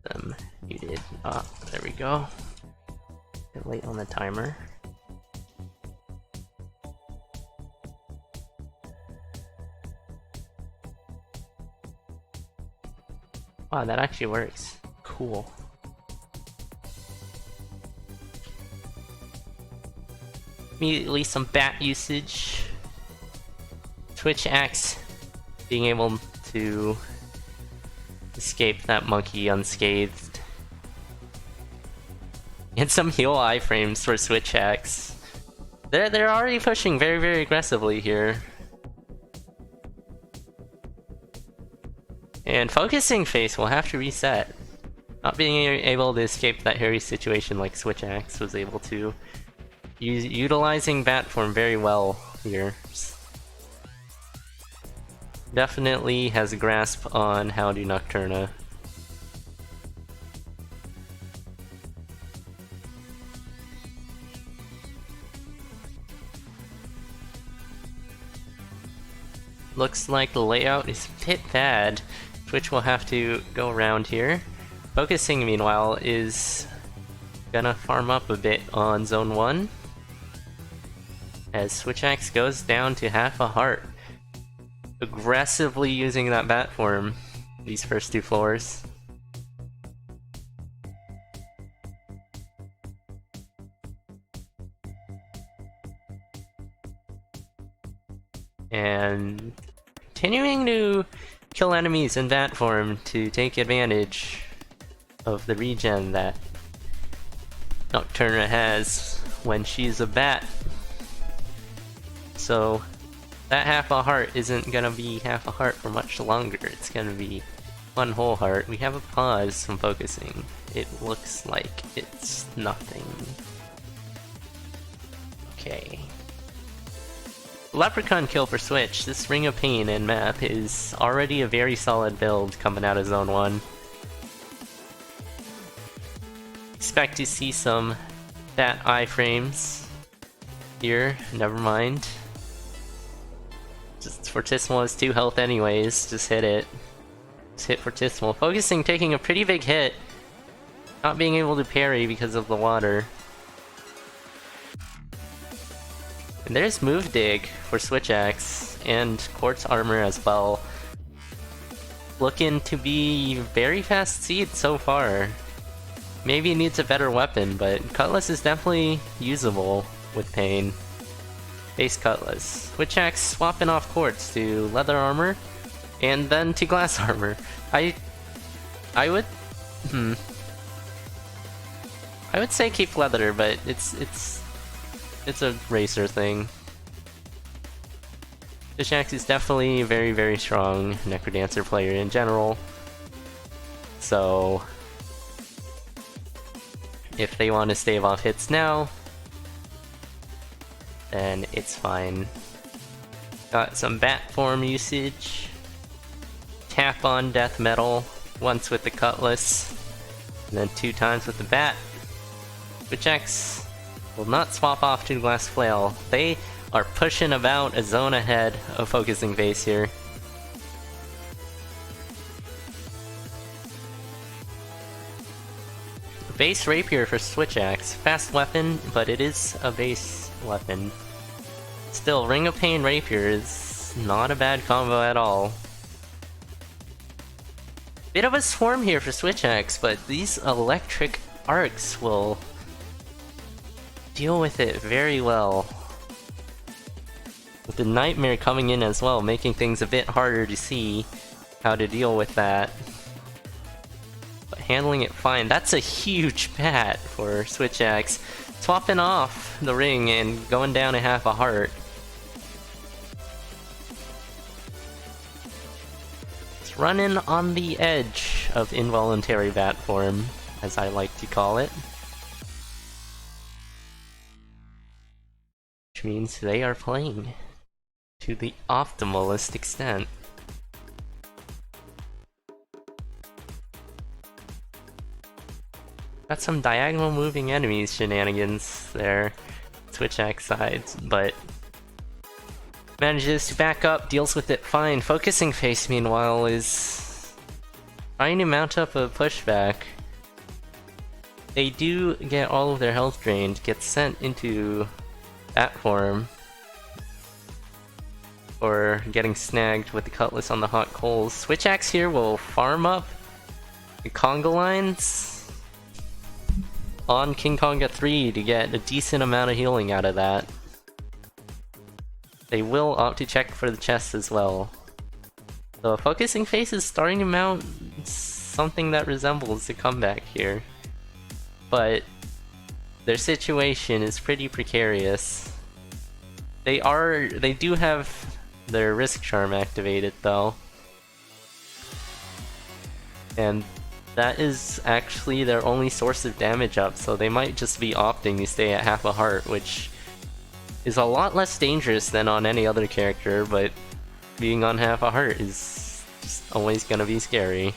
them muted. Ah, there we go. Bit late on the timer. Wow, that actually works. Cool. Immediately some bat usage. Switchaxe being able to escape that monkey unscathed. And some heal iframes for Switchaxe. They're already pushing very, very aggressively here. And focusing face will have to reset. Not being able to escape that hairy situation like Switchaxe was able to. Utilizing bat form very well here. Definitely has a grasp on how to Nocturna. Looks like the layout is a bit bad. Twitch will have to go around here. Focusing, meanwhile, is gonna farm up a bit on Zone 1. As Switchaxe goes down to half a heart. Aggressively using that bat form these first two floors. And continuing to kill enemies in bat form to take advantage of the regen that Nocturna has when she's a bat. So that half a heart isn't gonna be half a heart for much longer. It's gonna be one whole heart. We have a pause from focusing. It looks like it's nothing. Okay. Leprechaun kill for Switch. This Ring of Pain and map is already a very solid build coming out of Zone 1. Expect to see some bat iframes here. Never mind. Just Fortissimo has 2 health anyways. Just hit it. Just hit Fortissimo. Focusing taking a pretty big hit. Not being able to parry because of the water. And there's Move Dig for Switchaxe, and Quartz Armor as well. Looking to be very fast seed so far. Maybe needs a better weapon, but Cutlass is definitely usable with Pain. Base Cutlass. Switchaxe swapping off Quartz to Leather Armor, and then to Glass Armor. I would say keep Leather, but it's a racer thing. Switchaxe is definitely a very, very strong Necrodancer player in general. So if they want to stave off hits now, then it's fine. Got some bat form usage. Tap on Death Metal, once with the Cutlass, and then 2 times with the bat. Switchaxe will not swap off to Glass Flail. They are pushing about a zone ahead of Focusing Face here. Base Rapier for Switchaxe. Fast weapon, but it is a base weapon. Still, Ring of Pain Rapier is not a bad combo at all. Bit of a swarm here for Switchaxe, but these electric arcs will deal with it very well. With the Nightmare coming in as well, making things a bit harder to see how to deal with that. But handling it fine. That's a huge bat for Switchaxe. Swapping off the ring and going down to half a heart. It's running on the edge of involuntary bat form, as I like to call it. Which means they are playing to the optimalist extent. Got some diagonal moving enemies shenanigans there, Switchaxe sides, but manages to back up, deals with it fine. Focusing Face, meanwhile, is trying to mount up a pushback. They do get all of their health drained, get sent into that form, or getting snagged with the cutlass on the hot coals. Switchaxe here will farm up the conga lines on King Konga 3 to get a decent amount of healing out of that. They will opt to check for the chest as well. So Focusing Face is starting to mount something that resembles a comeback here. But their situation is pretty precarious. They do have their Risk Charm activated though. And that is actually their only source of damage up, so they might just be opting to stay at half a heart, which is a lot less dangerous than on any other character, but being on half a heart is just always gonna be scary.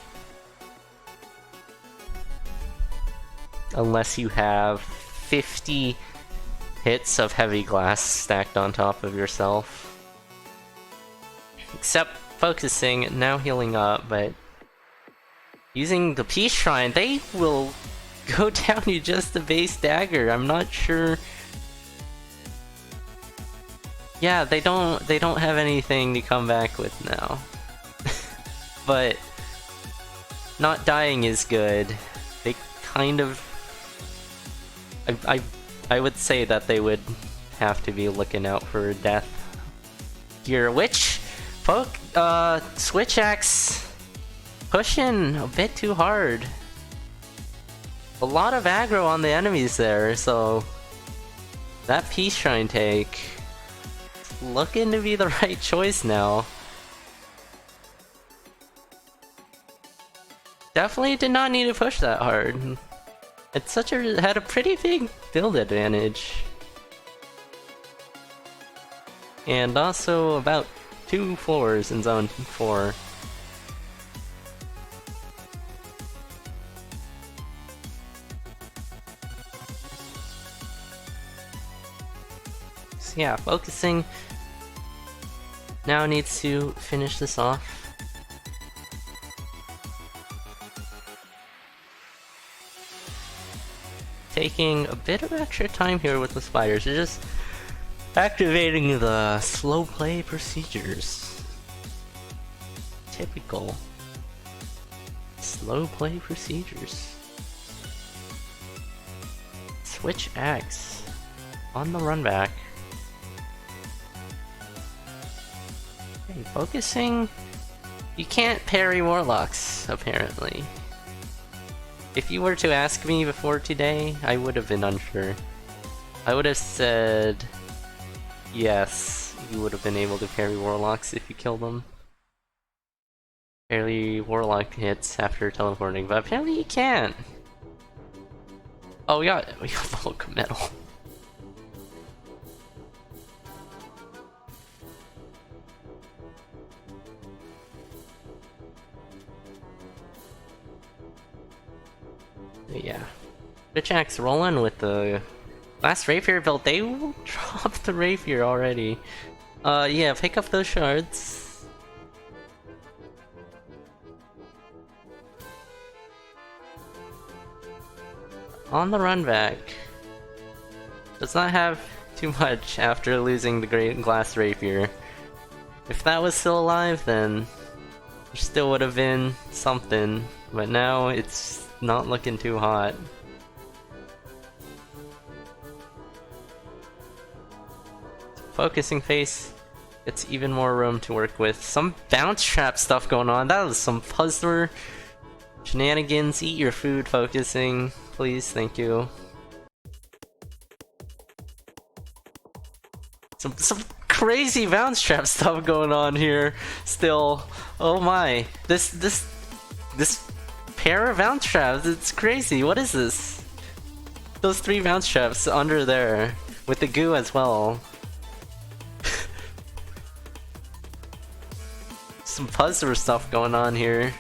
Unless you have 50 hits of heavy glass stacked on top of yourself. Except Focusing, now healing up, but using the Peace Shrine, they will go down to just the base dagger. I'm not sure. Yeah, they don't have anything to come back with now. But not dying is good. They kind of I would say that they would have to be looking out for death here, which Switchaxe pushing a bit too hard. A lot of aggro on the enemies there, so that Peace Shrine take looking to be the right choice now. Definitely did not need to push that hard. It's had a pretty big build advantage. And also about 2 floors in zone 4. So yeah, Focusing now needs to finish this off. Taking a bit of extra time here with the spiders. They're just activating the slow play procedures. Typical slow play procedures. Switchaxe on the run back. Okay, Focusing. You can't parry warlocks, apparently. If you were to ask me before today, I would have been unsure. I would have said yes, you would have been able to parry warlocks if you killed them. Parry warlock hits after teleporting, but apparently you can't. Oh, we got the Hulk medal. Yeah. Switchaxe rolling with the last rapier build. They will drop the rapier already. Yeah, pick up those shards. On the run back. Does not have too much after losing the great glass rapier. If that was still alive, then there still would have been something, but now it's not looking too hot. Focusing Face gets even more room to work with. Some bounce trap stuff going on. That was some puzzler shenanigans. Eat your food, Focusing. Please, thank you. Some crazy bounce trap stuff going on here still. Oh my. This pair of bounce traps, it's crazy. What is this? Those 3 bounce traps under there with the goo as well. Some puzzler stuff going on here.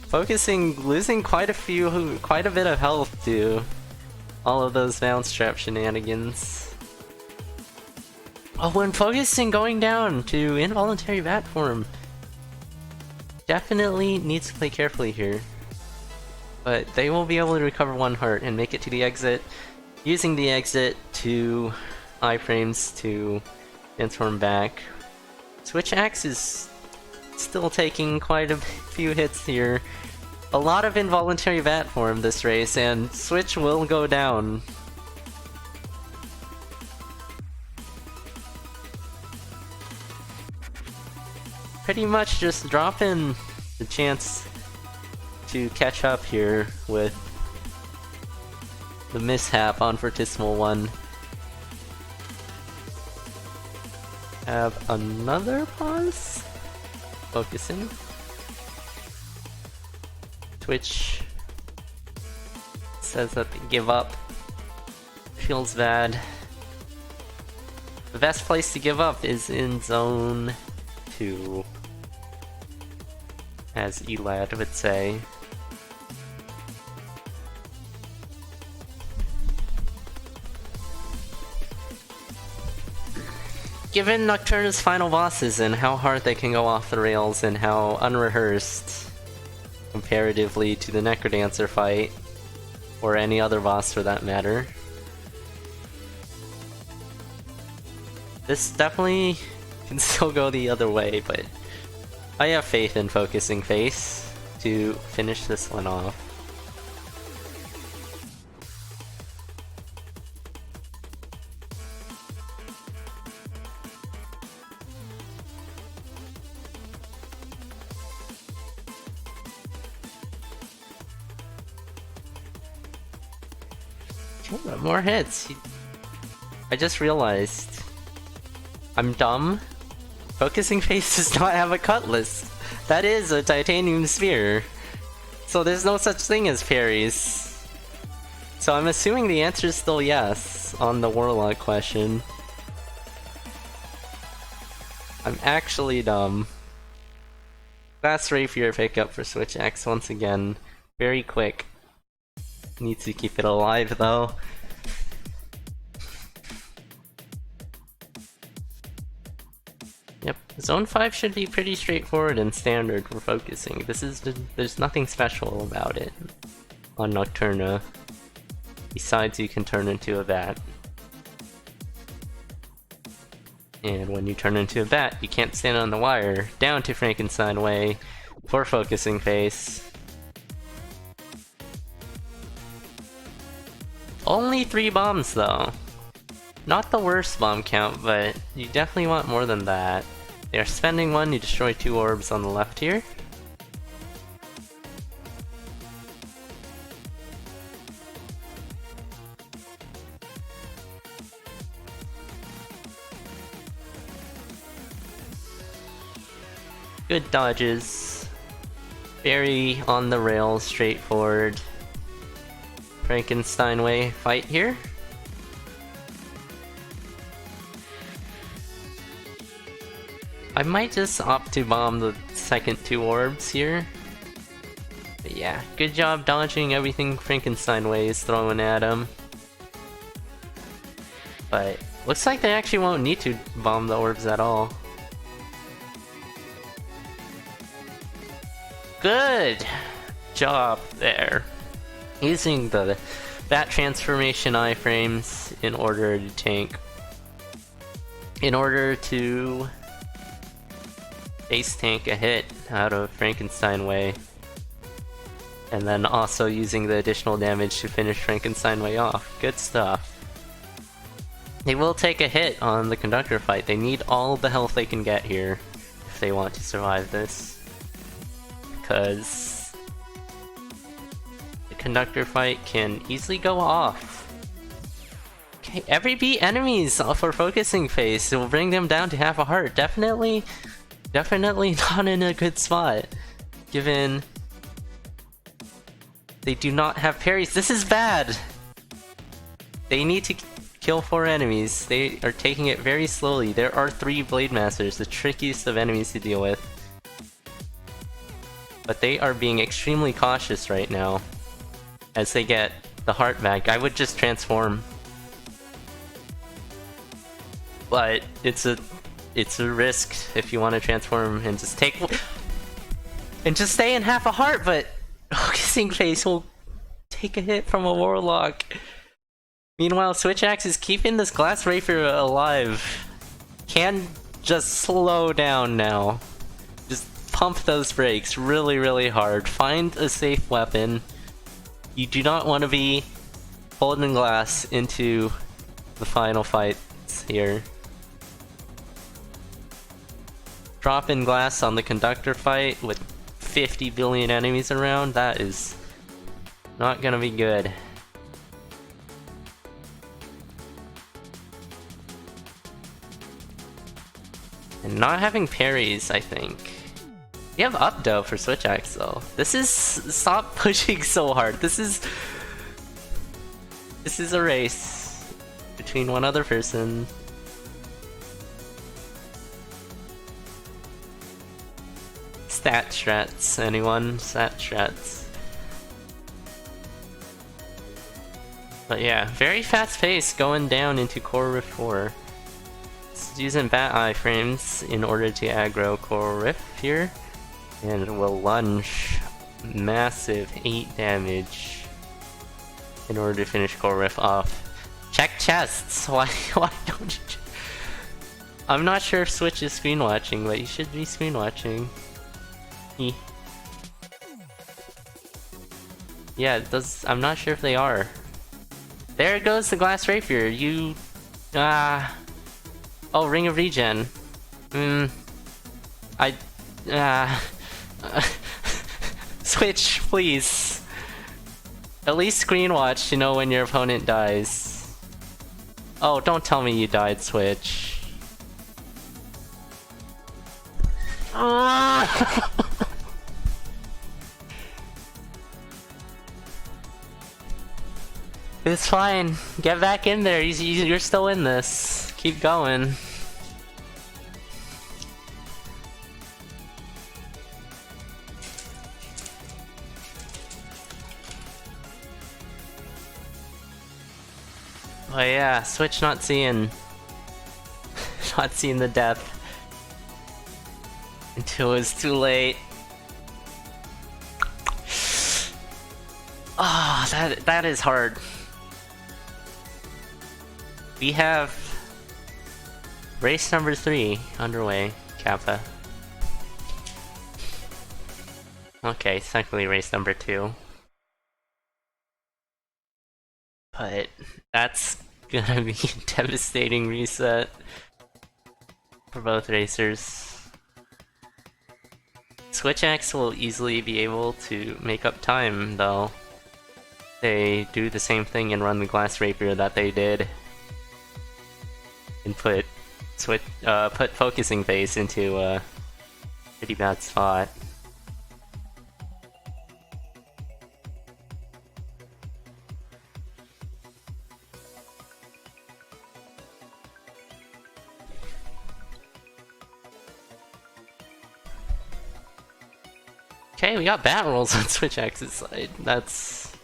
Focusing, losing quite a bit of health to all of those bounce trap shenanigans. Oh, when Focusing going down to involuntary bat form. definitely needs to play carefully here. But they will be able to recover one heart and make it to the exit, using the exit to iframes to transform back. Switchaxe is still taking quite a few hits here. A lot of involuntary VAT form this race, and Switch will go down. Pretty much just dropping the chance to catch up here with the mishap on Fortissimo 1. Have another pause? Focusing. Twitch says that they give up. Feels bad. The best place to give up is in zone 2. As Elad would say. Given Nocturna's final bosses and how hard they can go off the rails and how unrehearsed comparatively to the Necrodancer fight, or any other boss for that matter, this definitely can still go the other way, but I have faith in Focusing Face to finish this one off. More hits. I just realized I'm dumb. Focusing Face does not have a cutlass. That is a titanium spear. So there's no such thing as parries. So I'm assuming the answer is still yes on the Warlock question. I'm actually dumb. Fast Rapier pickup for switchaxe once again. Very quick. Needs to keep it alive though. Yep, Zone 5 should be pretty straightforward and standard for focusing. There's nothing special about it on Nocturna. Besides you can turn into a bat. And when you turn into a bat, you can't stand on the wire. Down to Frankenstein Way for Focusing Face. Only 3 bombs though. Not the worst bomb count, but you definitely want more than that. They are spending 1 to destroy 2 orbs on the left here. Good dodges. Very on the rails, straightforward. Frankenstein Way fight here. I might just opt to bomb the second 2 orbs here. But yeah, good job dodging everything Frankenstein Way is throwing at him. But looks like they actually won't need to bomb the orbs at all. Good job there. Using the Bat Transformation iframes in order to tank. In order to base tank a hit out of Frankenstein Way. And then also using the additional damage to finish Frankenstein Way off. Good stuff. They will take a hit on the Conductor fight. They need all the health they can get here if they want to survive this. Because the Conductor fight can easily go off. Okay, every beat enemies for Focusing Face will bring them down to half a heart. Definitely not in a good spot, given they do not have parries. This is bad! They need to kill 4 enemies. They are taking it very slowly. There are 3 Blade Masters, the trickiest of enemies to deal with. But they are being extremely cautious right now as they get the heart back. I would just transform. But it's a risk if you want to transform and just take... And just stay in half a heart, but Focusing Face will take a hit from a Warlock. Meanwhile, switchaxe is keeping this Glass Rapier alive. Can just slow down now. Just pump those brakes really, really hard. Find a safe weapon. You do not want to be holding glass into the final fights here. Drop in glass on the conductor fight with 50 billion enemies around, that is not gonna be good. And not having parries, I think. You have up though for switchaxe though. This is... stop pushing so hard. This is a race between one other person. Stat strats, anyone? Stat strats. But yeah, very fast pace going down into Core Rift 4. It's using Bat Eye frames in order to aggro Core Rift here. And will lunge massive 8 damage in order to finish Core Rift off. Check chests! Why don't you... I'm not sure if Switch is screen watching, but you should be screen watching. Yeah, it does. I'm not sure if they are. There goes the Glass Rapier. You... Oh, Ring of Regen. Switch, please. At least screen watch to know when your opponent dies. Oh, don't tell me you died, Switch. It's fine. Get back in there. You're still in this. Keep going. Oh yeah, Switch not seeing the death until it's too late. Ah, that is hard. We have race number 3 underway, Kappa. Okay, it's technically race number 2. But that's gonna be a devastating reset for both racers. Switchaxe will easily be able to make up time, though. They do the same thing and run the Glass Rapier that they did. And put Focusing Face into a pretty bad spot. Okay, we got bat rolls on switchaxe's side. That's...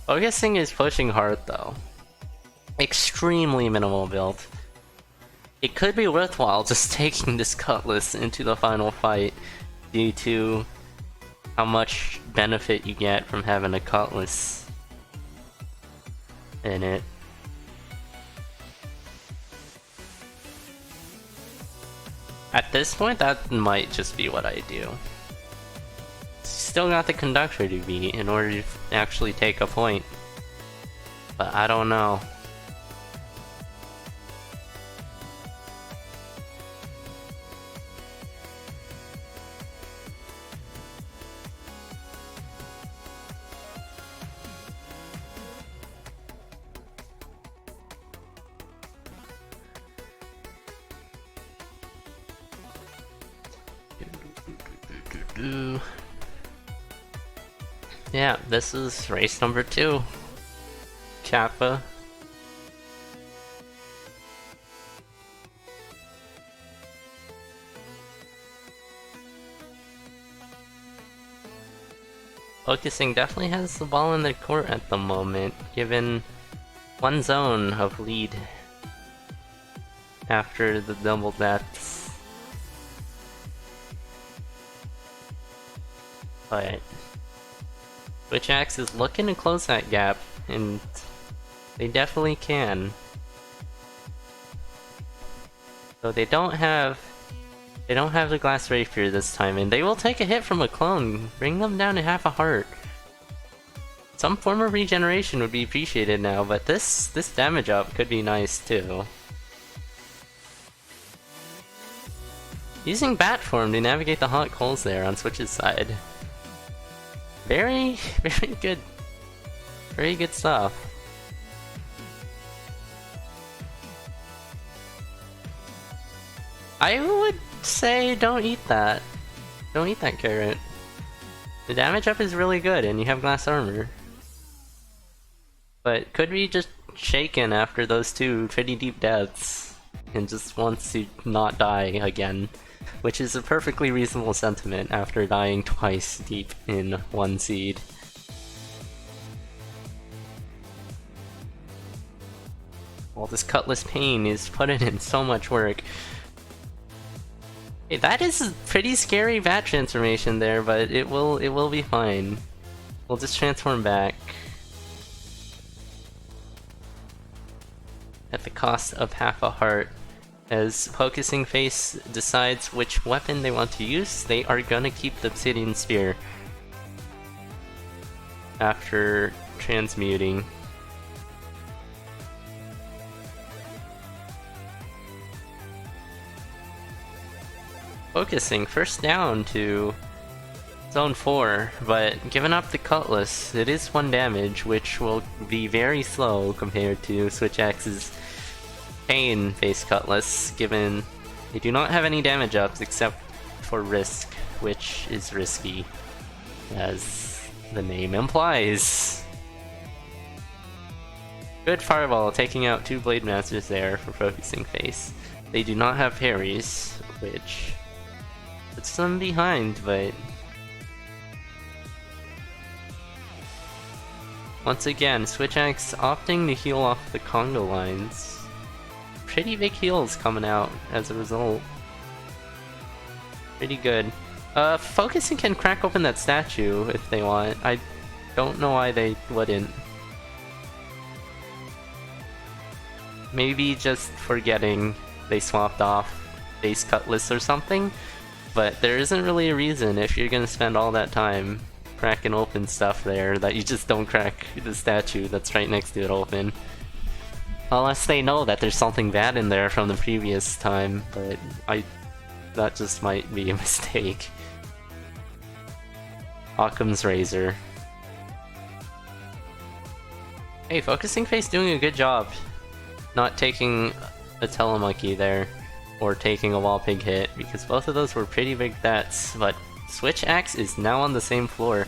Focusing is pushing hard though. Extremely minimal build. It could be worthwhile just taking this Cutlass into the final fight due to how much benefit you get from having a Cutlass in it. At this point, that might just be what I do. Still got the conductor to beat in order to actually take a point. But I don't know. Yeah, this is race number 2. Kappa. Focusing definitely has the ball in the court at the moment, given one zone of lead after the double deaths. but switchaxe is looking to close that gap, and they definitely can. So they don't have the glass rapier this time, and they will take a hit from a clone, bring them down to half a heart. Some form of regeneration would be appreciated now, but this damage up could be nice too. Using bat form to navigate the hot coals there on Switch's side. Very good. Very good stuff. I would say don't eat that. Don't eat that carrot. The damage up is really good and you have glass armor. But could be just shaken after those two pretty deep deaths and just wants to not die again. Which is a perfectly reasonable sentiment after dying twice deep in one seed. All this Cutlass Pain is putting in so much work. Hey, that is a pretty scary bat transformation there, but it will be fine. We'll just transform back. At the cost of half a heart. As Focusing Face decides which weapon they want to use, they are gonna keep the Obsidian Spear after transmuting. Focusing first down to Zone 4, but giving up the Cutlass, it is 1 damage, which will be very slow compared to switchaxe's Pain-based Cutlass, given they do not have any damage ups except for Risk, which is risky, as the name implies. Good Fireball, taking out 2 Blade Masters there for Focusing Face. They do not have parries, which puts them behind, but once again, switchaxe opting to heal off the Congo lines. Pretty big heals coming out as a result. Pretty good. Focusing can crack open that statue if they want. I don't know why they wouldn't. Maybe just forgetting they swapped off base Cutlass or something, but there isn't really a reason if you're gonna spend all that time cracking open stuff there that you just don't crack the statue that's right next to it open. Unless they know that there's something bad in there from the previous time, but that just might be a mistake. Occam's Razor. Hey, Focusing Face doing a good job not taking a Telemonkey there, or taking a Wall Pig hit, because both of those were pretty big bets, but switchaxe is now on the same floor.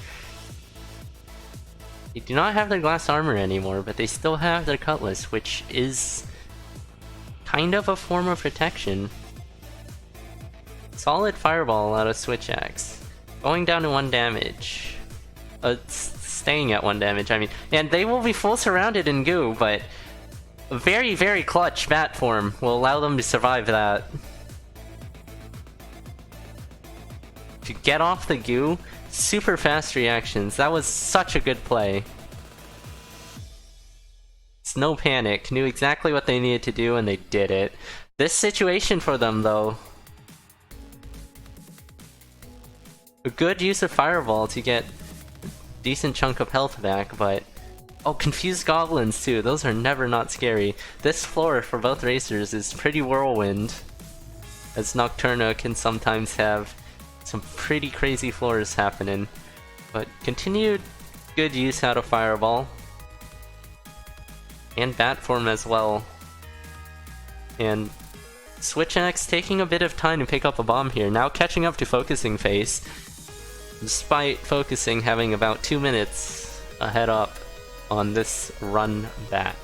They do not have their glass armor anymore, but they still have their Cutlass, which is kind of a form of protection. Solid Fireball out of switchaxe. Going down to 1 damage. Staying at 1 damage, I mean. And they will be full surrounded in goo, but a very clutch bat form will allow them to survive that. To get off the goo, super fast reactions. That was such a good play. It's no panic. Knew exactly what they needed to do and they did it. This situation for them though. A good use of Fireball to get a decent chunk of health back, but oh, Confused Goblins too. Those are never not scary. This floor for both racers is pretty whirlwind, as Nocturna can sometimes have some pretty crazy floors happening, but continued good use out of Fireball and Bat Form as well. And switchaxe taking a bit of time to pick up a bomb here, now catching up to Focusing Face, despite Focusing having about 2 minutes ahead up on this run back.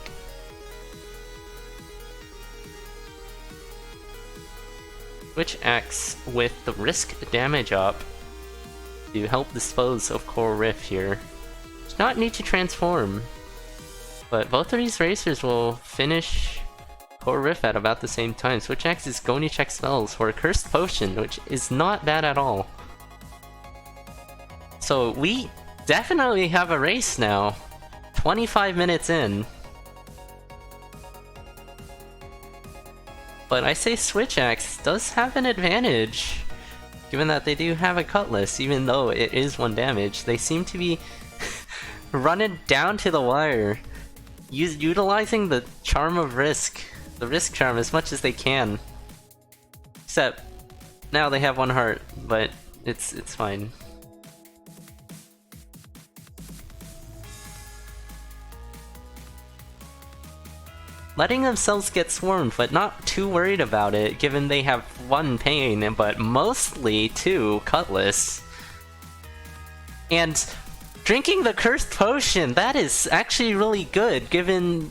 Switchaxe with the risk damage up to help dispose of Core Rift here. Does not need to transform, but both of these racers will finish Core Rift at about the same time. Switchaxe is going to check spells for a Cursed Potion, which is not bad at all. So we definitely have a race now. 25 minutes in. But I say switchaxe does have an advantage, given that they do have a cutlass, even though it is 1 damage. They seem to be running down to the wire, utilizing the charm of risk, the risk charm, as much as they can. Except, now they have 1 heart, but it's fine. Letting themselves get swarmed, but not too worried about it, given they have 1 pain, but mostly 2 cutlass. And drinking the cursed potion, that is actually really good, given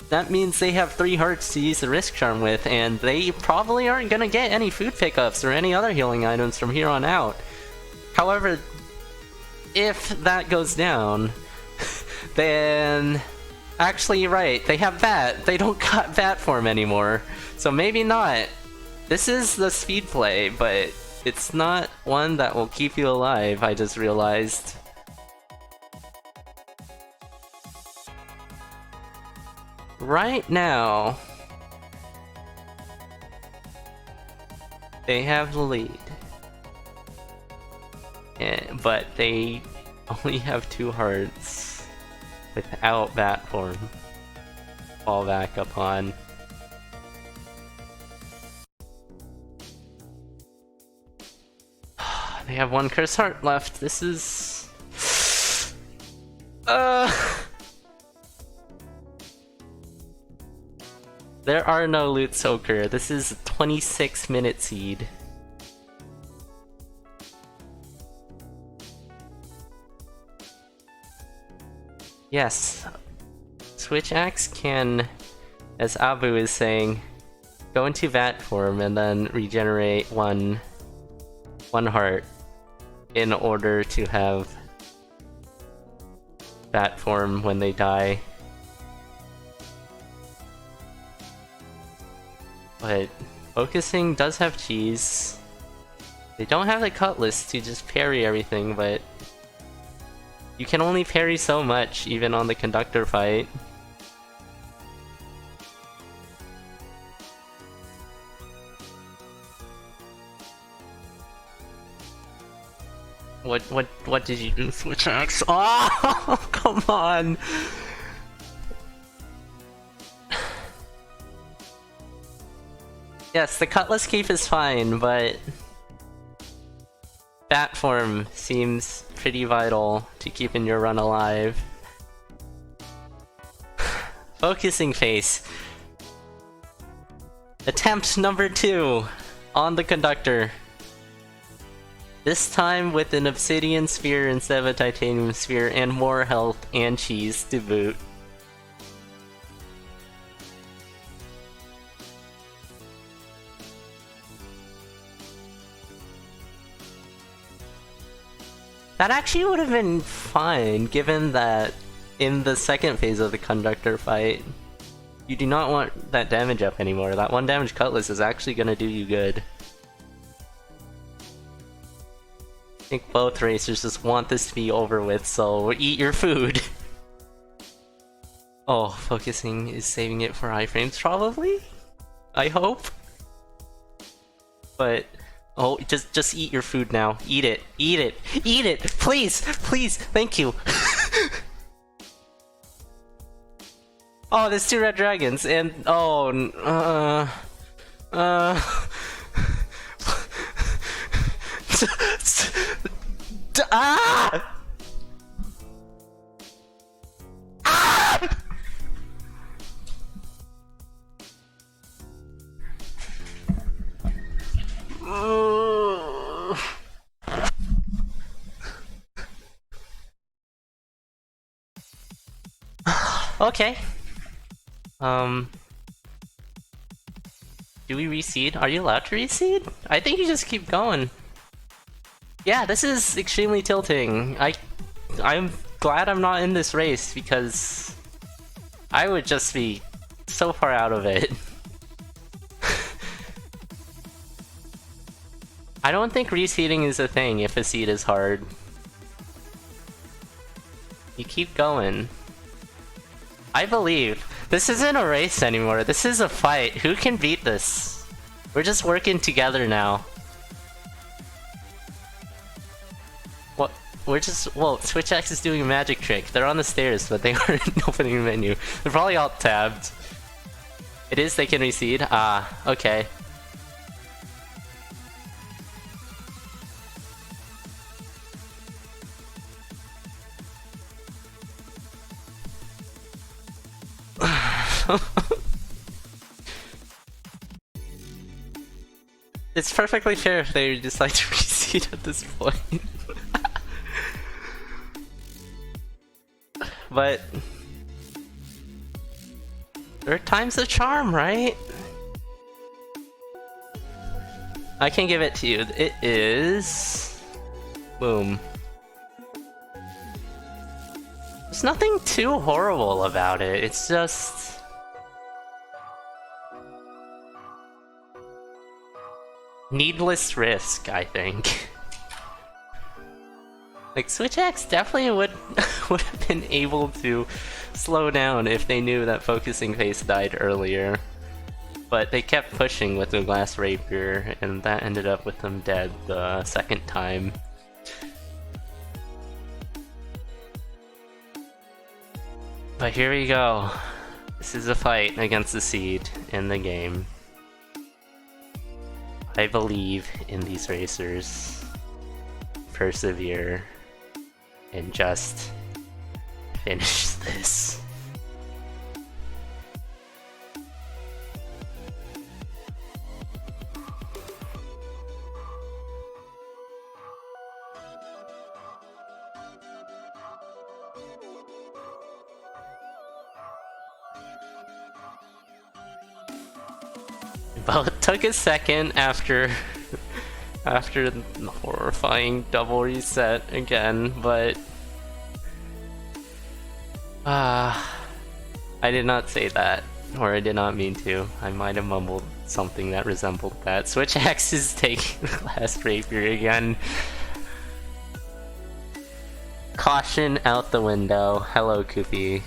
that means they have 3 hearts to use the risk charm with, and they probably aren't gonna get any food pickups or any other healing items from here on out. However, if that goes down, then... Actually, you're right, they have Bat. They don't cut Bat form anymore. So maybe not. This is the speed play, but it's not one that will keep you alive, I just realized. Right now, they have the lead. But they only have 2 hearts. Without Bat form. Fall back upon. They have 1 curse heart left. This is... There are no loot soaker. This is a 26-minute seed. Yes, switchaxe can, as Abu is saying, go into Bat form and then regenerate one heart in order to have Bat form when they die. But focusing does have cheese. They don't have the cutlass to just parry everything, but you can only parry so much, even on the conductor fight. What did you do, switchaxe? Oh, come on! Yes, the cutlass keep is fine, but Bat form seems pretty vital to keeping your run alive. Focusing face. Attempt number 2 on the conductor. This time with an obsidian sphere instead of a titanium sphere, and more health and cheese to boot. That actually would have been fine, given that in the second phase of the conductor fight, you do not want that damage up anymore. That 1 damage cutlass is actually gonna do you good. I think both racers just want this to be over with, so eat your food. Oh, focusing is saving it for iframes, probably? I hope? But... oh, just eat your food now. Eat it. Eat it. Eat it! Please! Please! Thank you! Oh, there's 2 red dragons, and... oh... ah! Ah! Okay. Do we reseed? Are you allowed to reseed? I think you just keep going. Yeah, this is extremely tilting. I'm glad I'm not in this race, because I would just be so far out of it. I don't think reseeding is a thing if a seed is hard. You keep going. I believe. This isn't a race anymore, this is a fight. Who can beat this? We're just working together now. What? We're just... Whoa, switchaxe is doing a magic trick. They're on the stairs, but they aren't opening the menu. They're probably all tabbed. It is, they can recede? Ah, okay. It's perfectly fair if they decide to recede at this point. But third time's the charm, right? I can give it to you. It is... Boom. There's nothing too horrible about it, it's just... needless risk, I think. Like, switchaxe definitely would have been able to slow down if they knew that focusing face died earlier. But they kept pushing with the glass rapier, and that ended up with them dead the second time. But here we go. This is a fight against the seed in the game. I believe in these racers. Persevere. And just finish this. Both took a second after the horrifying double reset again, but I did not say that, or I did not mean to. I might have mumbled something that resembled that. Switchaxe is taking the glass rapier again. Caution out the window. Hello, Koopy.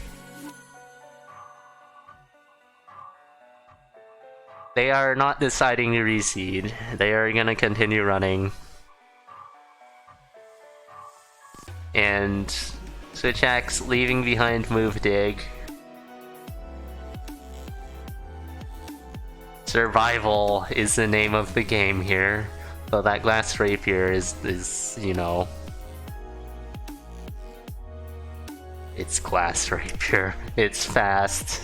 They are not deciding to reseed. They are gonna continue running. And switchaxe leaving behind move dig. Survival is the name of the game here. So that glass rapier is you know... It's glass rapier. It's fast.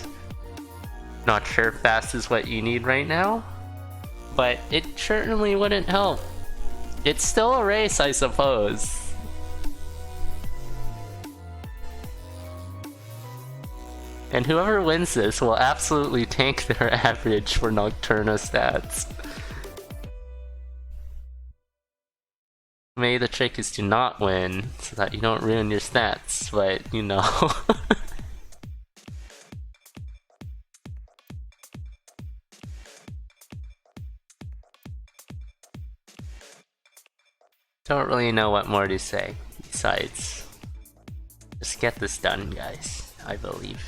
Not sure if fast is what you need right now, but it certainly wouldn't help. It's still a race, I suppose. And whoever wins this will absolutely tank their average for Nocturna stats. Maybe the trick is to not win, so that you don't ruin your stats, but you know. Don't really know what more to say, besides just get this done, guys, I believe.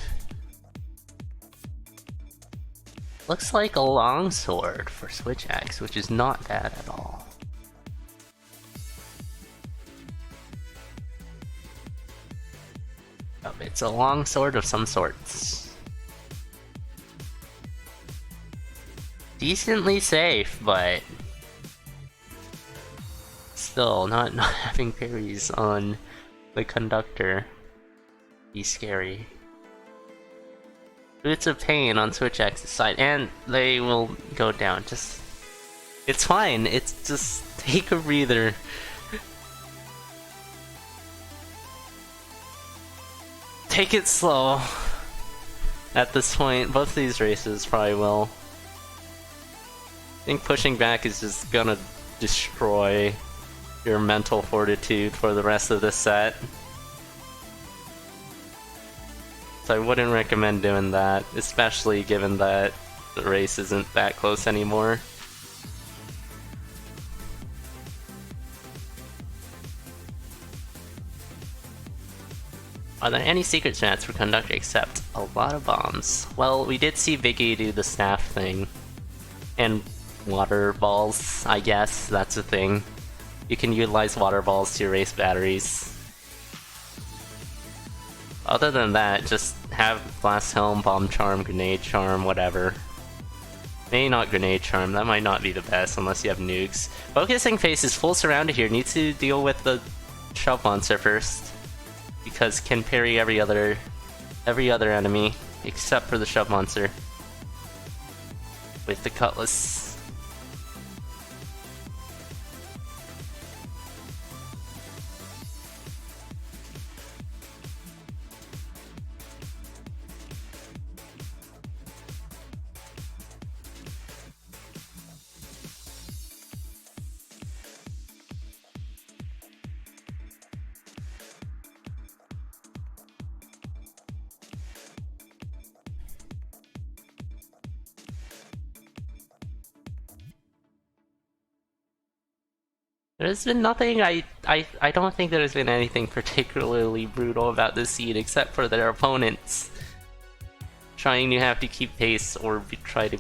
Looks like a longsword for switchaxe, which is not bad at all. Oh, it's a longsword of some sorts. Decently safe, but still, not having parries on the conductor be scary. Boots of Pain on switchaxe's side, and they will go down. Just, it's fine. It's just take a breather. Take it slow. At this point, both of these races probably will. I think pushing back is just gonna destroy your mental fortitude for the rest of the set. So I wouldn't recommend doing that, especially given that the race isn't that close anymore. Are there any secret strats for Conductor except a lot of bombs? Well, we did see Biggie do the staff thing. And water balls, I guess, that's a thing. You can utilize water balls to erase batteries. Other than that, just have Blast Helm, Bomb Charm, Grenade Charm, whatever. Maybe not Grenade Charm, that might not be the best unless you have nukes. Focusing Face is full surrounded here, needs to deal with the Shove Monster first. Because can parry every other enemy, except for the Shove Monster. With the Cutlass. There's been nothing, I don't think there's been anything particularly brutal about this seed except for their opponents trying to have to keep pace or try to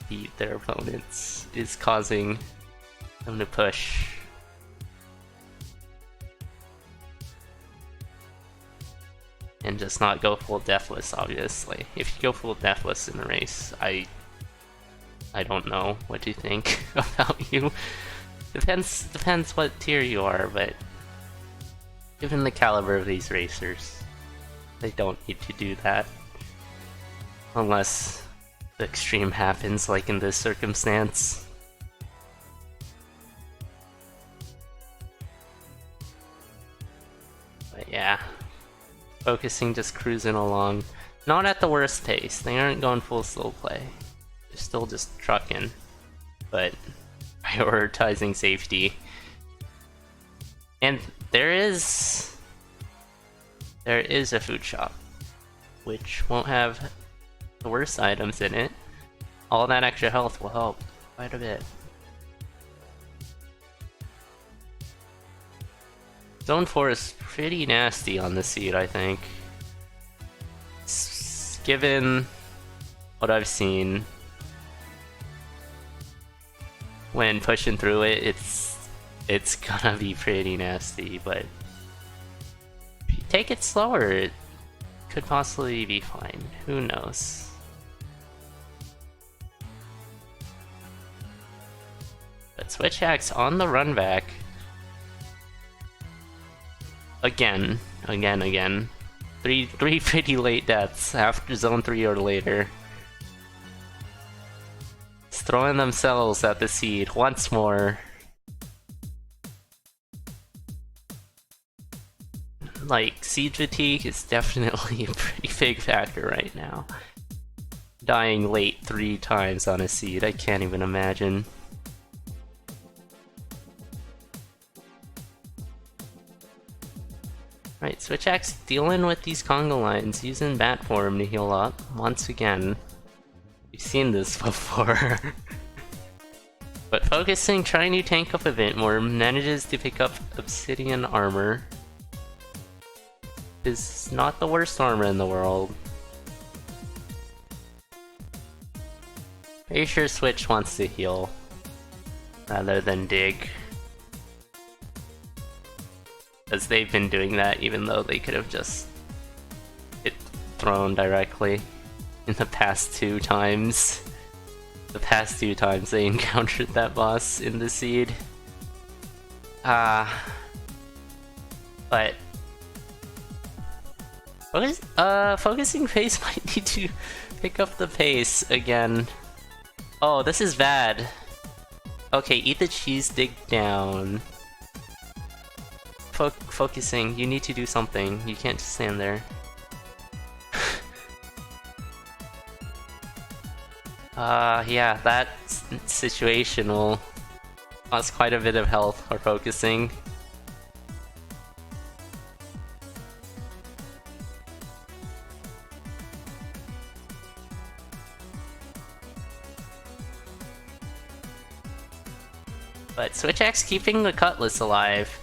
beat their opponents is causing them to push. And just not go full deathless, obviously. If you go full deathless in a race, I don't know what you think about you. Depends what tier you are, but given the caliber of these racers, they don't need to do that. Unless the extreme happens, like in this circumstance. But yeah, focusing just cruising along. Not at the worst pace, they aren't going full slow play. They're still just trucking, but prioritizing safety. And there is a food shop, which won't have the worst items in it. All that extra health will help quite a bit. Zone 4 is pretty nasty on the seed, I think. Given what I've seen when pushing through it, it's gonna be pretty nasty, but if you take it slower, it could possibly be fine. Who knows? But switchaxe on the run back. Again. Three pretty late deaths after zone 3 or later. It's throwing themselves at the seed once more. Like, seed fatigue is definitely a pretty big factor right now. Dying late 3 times on a seed, I can't even imagine. Right, switchaxe dealing with these Congo lines, using bat form to heal up once again. We've seen this before. But focusing, trying to tank up a bit more, manages to pick up obsidian armor. Is not the worst armor in the world. Pretty sure Switch wants to heal rather than dig. Because they've been doing that even though they could have just hit thrown directly in the past 2 times. The past 2 times they encountered that boss in the seed. But focusing face might need to pick up the pace again. Oh, this is bad. Okay, eat the cheese, dig down. Focusing, you need to do something. You can't just stand there. Yeah, that situation will cause quite a bit of health for focusing. But switchaxe keeping the Cutlass alive.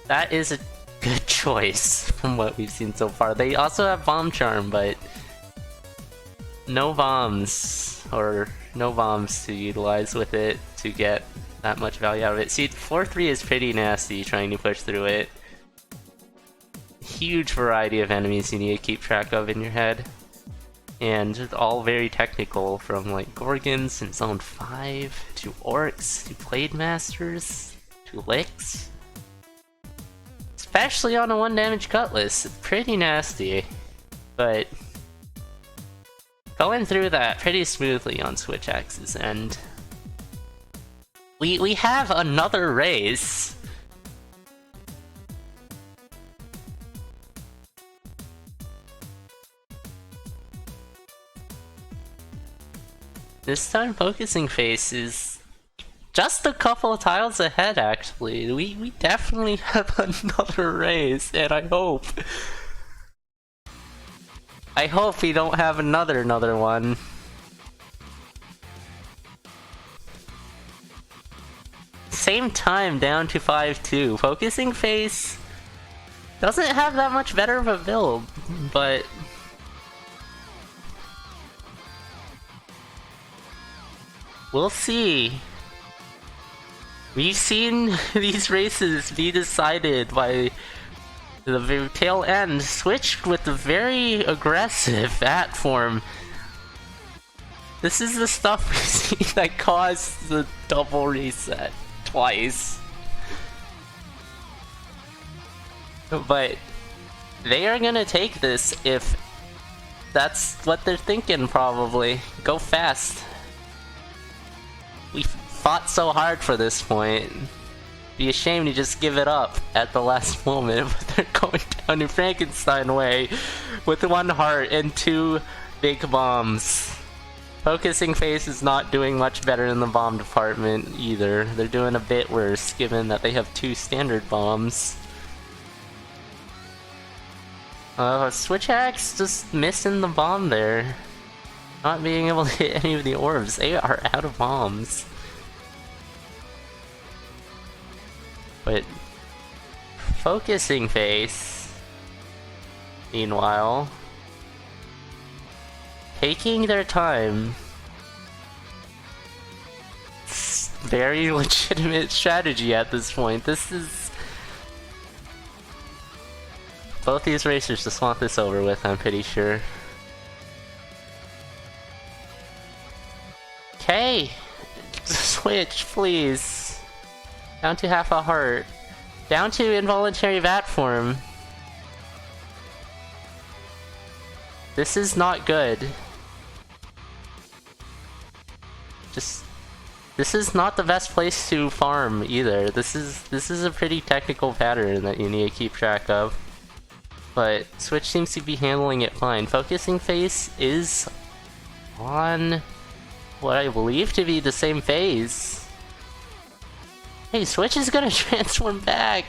That is good choice from what we've seen so far. They also have Bomb Charm, but no bombs, or no bombs to utilize with it to get that much value out of it. See, floor 3 is pretty nasty trying to push through it. Huge variety of enemies you need to keep track of in your head. And it's all very technical, from like Gorgons in Zone 5, to Orcs, to Blade Masters, to Licks. Especially on a 1 damage Cutlass, it's pretty nasty. But going through that pretty smoothly on switchaxe's end. We have another race. This time Focusing Face is just a couple of tiles ahead, actually. We definitely have another race, and I hope we don't have another one. Same time, down to 5-2. Focusing Face doesn't have that much better of a build, but we'll see. We've seen these races be decided by the tail end, switched with a very aggressive bat form. This is the stuff we see that caused the double reset twice. But they are gonna take this if that's what they're thinking, probably. Go fast. We fought so hard for this point. Be ashamed to just give it up at the last moment, but they're going down in Frankenstein way with 1 heart and 2 big bombs. Focusing Face is not doing much better in the bomb department either. They're doing a bit worse, given that they have 2 standard bombs. switchaxe just missing the bomb there. Not being able to hit any of the orbs. They are out of bombs. But Focusing Face, meanwhile, taking their time. It's very legitimate strategy at this point. This is... Both these racers just want this over with, I'm pretty sure. Okay! Switch, please. Down to half a heart. Down to involuntary VAT form. This is not good. This is not the best place to farm either. This is a pretty technical pattern that you need to keep track of. But Switch seems to be handling it fine. Focusing Face is on what I believe to be the same phase. Hey, Switch is gonna transform back.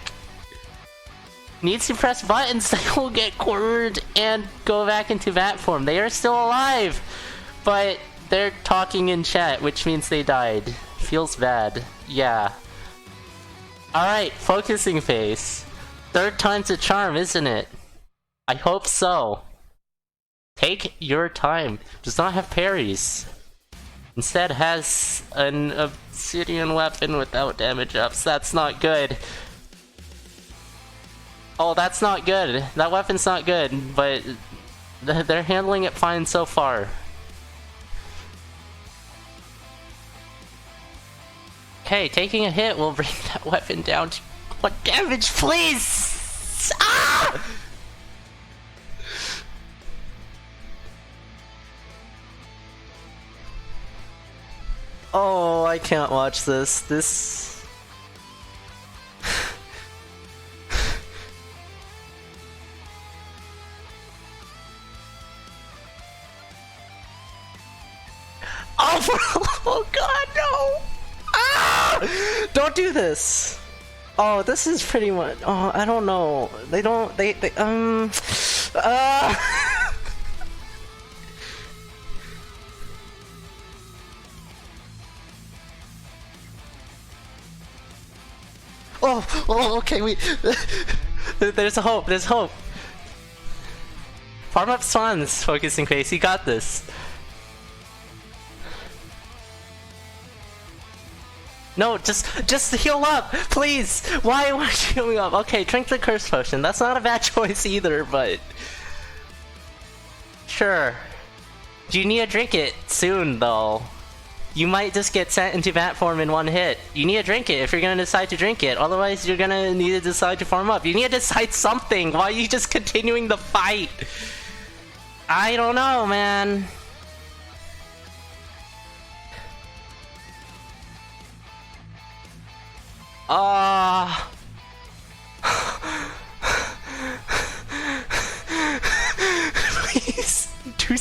Needs to press buttons that will get cornered and go back into VAT form. They are still alive, but they're talking in chat, which means they died. Feels bad. Yeah. Alright, Focusing Face. 3rd time's a charm, isn't it? I hope so. Take your time. Does not have parries. Instead has an obsidian weapon without damage ups. That's not good. Oh, that's not good. That weapon's not good, but they're handling it fine so far. Okay, taking a hit will bring that weapon down to 1 damage, please! Ah! Oh, I can't watch this. This... Oh god, no! Ah! Don't do this! Oh, this is pretty much... Oh, I don't know. They don't... Oh, okay, wait. There's hope, there's hope. Farm up swans, focusing face, you got this. No, just heal up, please! Why aren't you healing up? Okay, drink the curse potion. That's not a bad choice either, but... Sure. You need to drink it soon, though. You might just get sent into bat form in one hit. You need to drink it if you're gonna decide to drink it. Otherwise, you're gonna need to decide to farm up. You need to decide something. Why are you just continuing the fight? I don't know, man. Please do.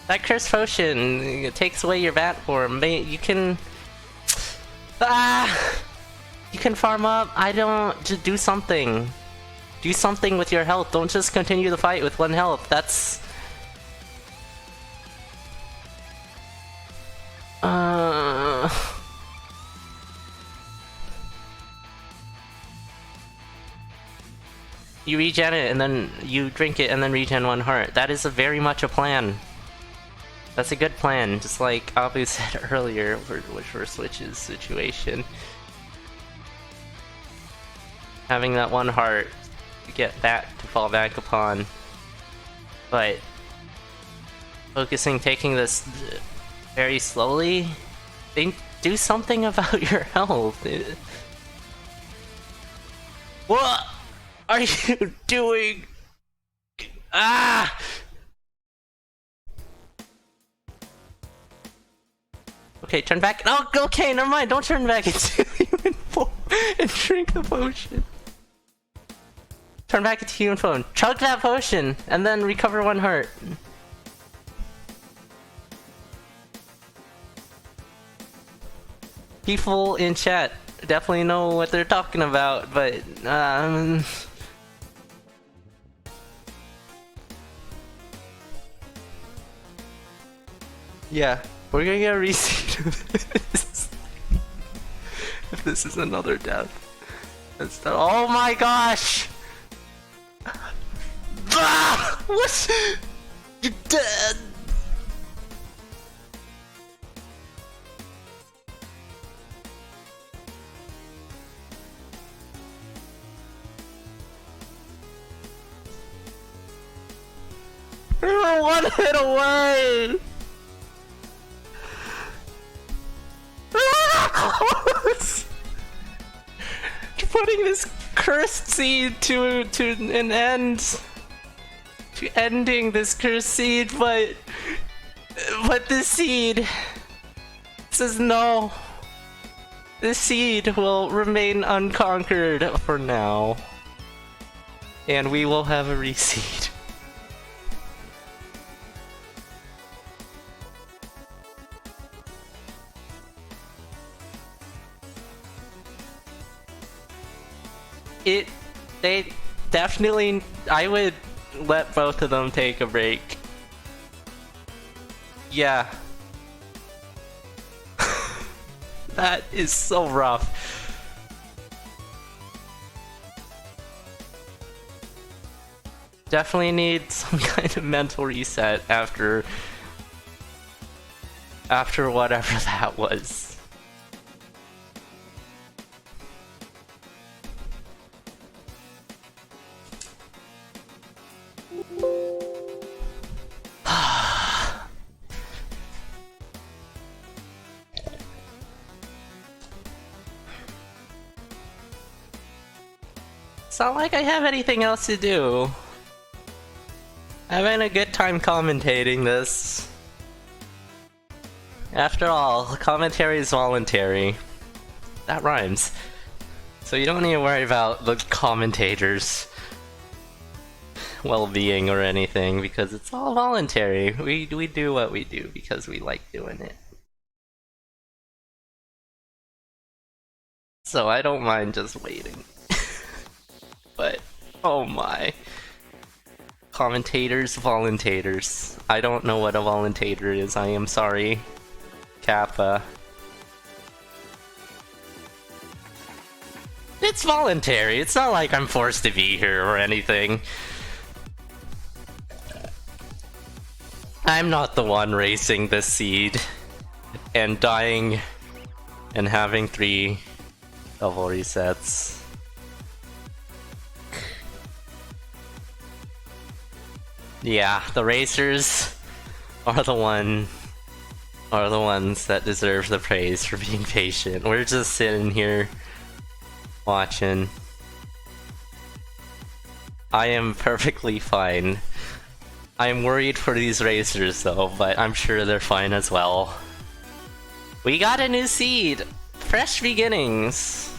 That curse potion takes away your bat form. You can. You can farm up. I don't. Just do something. Do something with your health. Don't just continue the fight with 1 health. That's. You regen it and then you drink it and then regen 1 heart. That is very much a plan. That's a good plan, just like Abu said earlier, which for Switch's situation. Having that 1 heart, get that to fall back upon. But taking this very slowly, do something about your health. What are you doing? Ah! Okay, turn back. Oh, okay, never mind. Don't turn back into human form and drink the potion. Turn back into human form. Chug that potion and then recover 1 heart. People in chat definitely know what they're talking about, but yeah, we're gonna get a reseed of this. If this is another death. Oh my gosh! Ah! What? You're dead! You're 1 hit away! Putting this cursed seed to an end, to ending this cursed seed, but this seed says no. This seed will remain unconquered for now, and we will have a reseed. They definitely, I would let both of them take a break. Yeah. That is so rough. Definitely need some kind of mental reset after whatever that was. It's not like I have anything else to do. I'm having a good time commentating this. After all, commentary is voluntary. That rhymes. So you don't need to worry about the commentators' well-being or anything, because it's all voluntary. We do what we do because we like doing it. So I don't mind just waiting. But, oh my. Commentators, voluntators. I don't know what a voluntator is, I am sorry. Kappa. It's voluntary. It's not like I'm forced to be here or anything. I'm not the one racing this seed and dying and having 3 double resets. Yeah, the racers are the ones that deserve the praise for being patient. We're just sitting here watching. I am perfectly fine. I'm worried for these racers though, but I'm sure they're fine as well. We got a new seed! Fresh beginnings!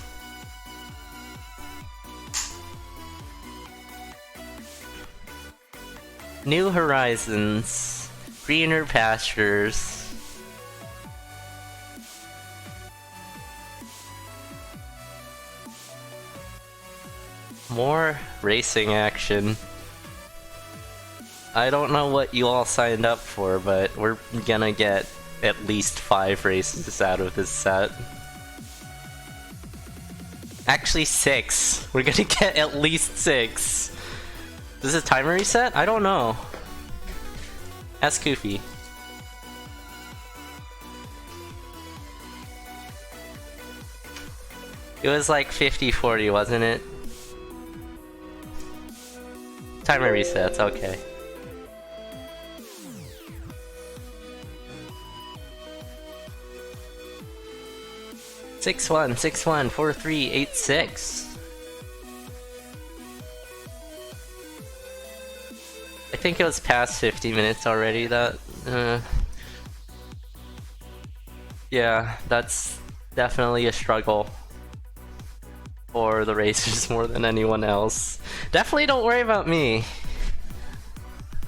New horizons. Greener pastures. More racing action. I don't know what you all signed up for, but we're gonna get at least 5 races out of this set. Actually 6. We're gonna get at least 6. Is this a timer reset? I don't know. Ask Goofy. It was like 50-40, wasn't it? Timer resets, okay. Six one 4386. I think it was past 50 minutes already. Yeah, that's definitely a struggle for the racers more than anyone else. Definitely don't worry about me.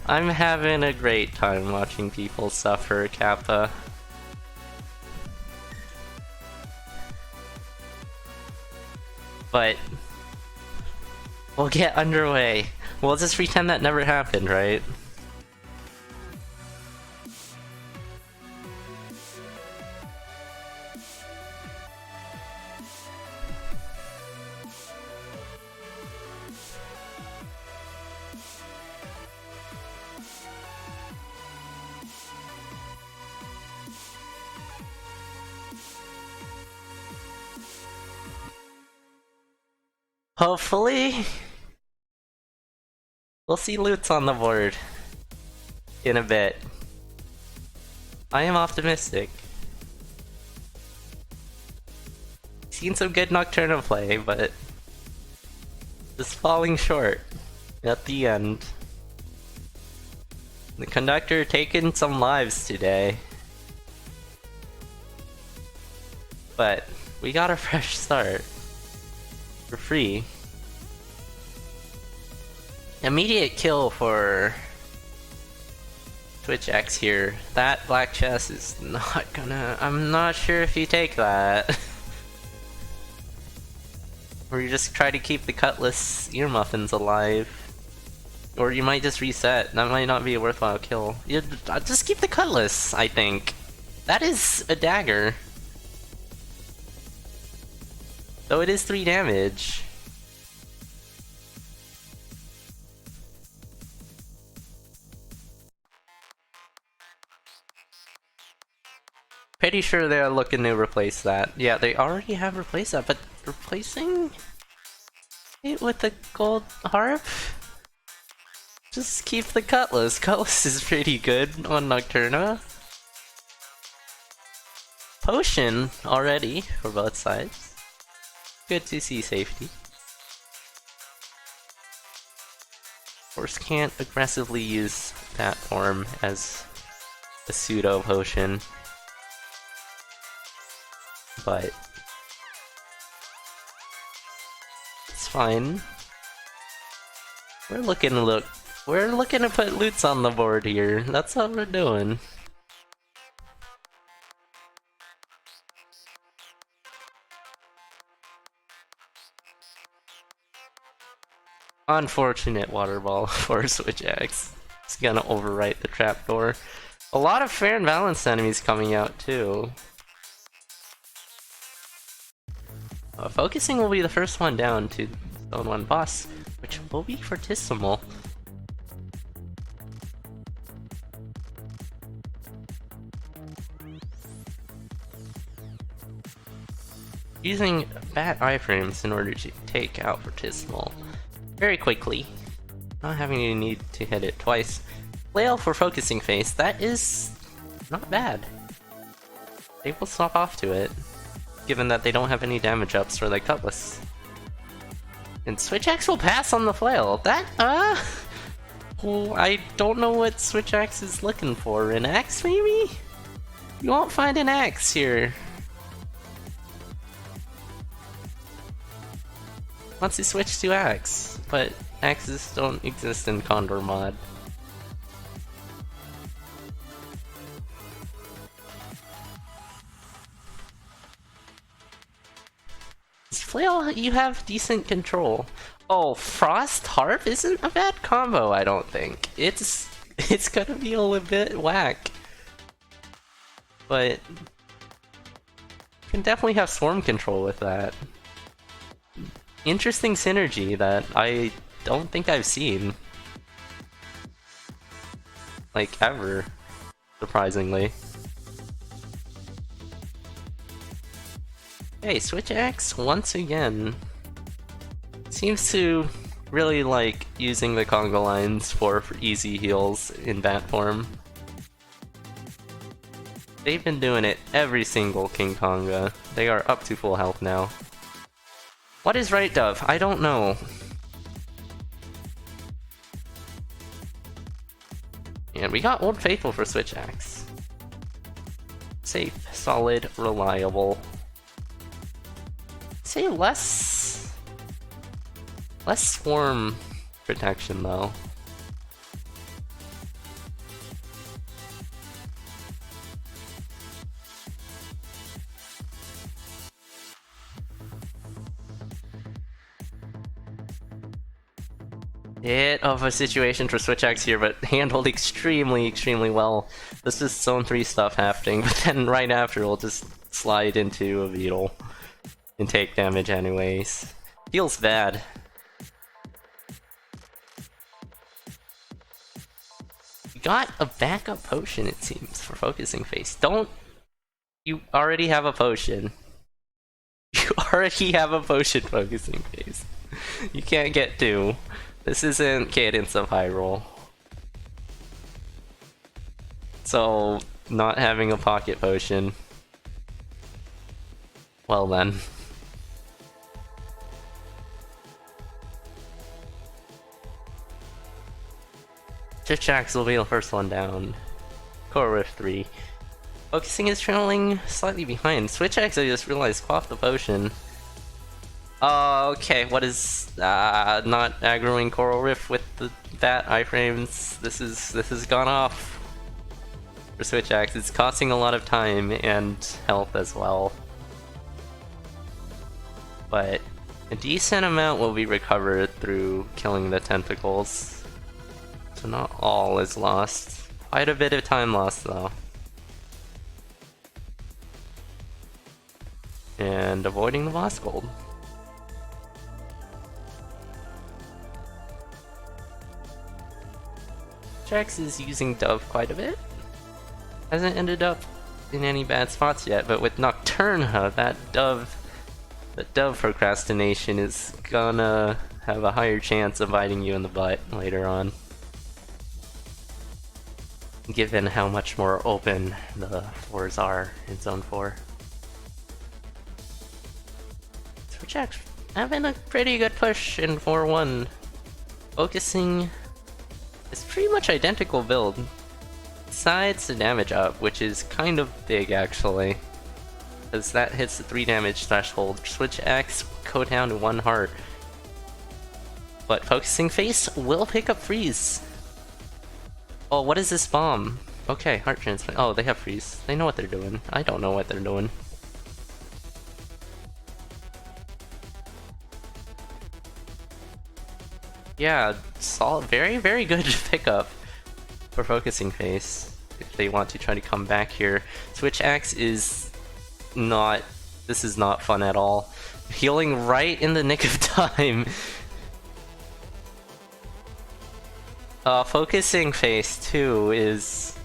I'm having a great time watching people suffer, Kappa. But we'll get underway. We'll just pretend that never happened, right? Hopefully, we'll see loots on the board in a bit. I am optimistic. Seen some good Nocturna play, but just falling short at the end. The conductor taking some lives today. But we got a fresh start. For free. Immediate kill for switchaxe here. That black chest is not gonna... I'm not sure if you take that. Or you just try to keep the cutlass ear muffins alive. Or you might just reset. That might not be a worthwhile kill. You just keep the cutlass, I think. That is a dagger. Though it is 3 damage. Pretty sure they're looking to replace that. Yeah, they already have replaced that, but replacing it with the gold harp? Just keep the cutlass. Cutlass is pretty good on Nocturna. Potion already for both sides. Good to see safety. Of course, can't aggressively use that form as a pseudo potion, but it's fine. We're looking to put loots on the board here. That's what we're doing. Unfortunate water ball for switchaxe. It's gonna overwrite the trapdoor. A lot of fair and balanced enemies coming out too. Focusing will be the first one down to Zone 1 boss, which will be Fortissimo. Using bat iframes in order to take out Fortissimo very quickly, not having to need to hit it twice. Flail for focusing face, that is not bad. They will swap off to it, given that they don't have any damage ups for their Cutlass. And switchaxe will pass on the flail. That, well, I don't know what switchaxe is looking for. An axe, maybe? You won't find an axe here. Wants to switch to axe, but axes don't exist in CoNDOR mod. Flail, you have decent control. Oh, Frost Harp isn't a bad combo, I don't think. It's gonna be a little bit whack. But you can definitely have swarm control with that. Interesting synergy that I don't think I've seen. Like, ever. Surprisingly. Hey, switchaxe once again seems to really like using the conga lines for easy heals in bat form. They've been doing it every single King Konga. They are up to full health now. What is right, Dove? I don't know. And we got Old Faithful for switchaxe. Safe, solid, reliable. Say less swarm protection though. Bit of a situation for switchaxe here, but handled extremely well. This is Zone 3 stuff happening, but then right after we'll just slide into a beetle and take damage anyways. Feels bad. We got a backup potion, it seems, for focusing face. Don't... You already have a potion. You already have a potion focusing face. You can't get two. This isn't Cadence of Hyrule. So, not having a pocket potion. Well then. Switchaxe will be the first one down. Core Rift 3. Focusing is trailing slightly behind. Switchaxe, I just realized, quaffed the potion. Okay, what is not aggroing Coral Rift with the bat iframes? This has gone off for switchaxe. It's costing a lot of time and health as well. But a decent amount will be recovered through killing the tentacles. So not all is lost. Quite a bit of time lost though. And avoiding the boss gold. Jax is using Dove quite a bit. Hasn't ended up in any bad spots yet, but with Nocturna, that Dove procrastination is gonna have a higher chance of biting you in the butt later on. Given how much more open the floors are in Zone 4. Switchaxe having a pretty good push in 4-1. Focusing is pretty much identical build. Besides the damage up, which is kind of big actually. Because that hits the 3 damage threshold. Switchaxe go down to 1 heart. But focusing face will pick up freeze. Oh, what is this bomb? Okay, heart transplant. Oh, they have freeze. They know what they're doing. I don't know what they're doing. Yeah, solid, very good pickup for focusing face. If they want to try to come back here. Switchaxe is not... This is not fun at all. Healing right in the nick of time. Focusing face too is...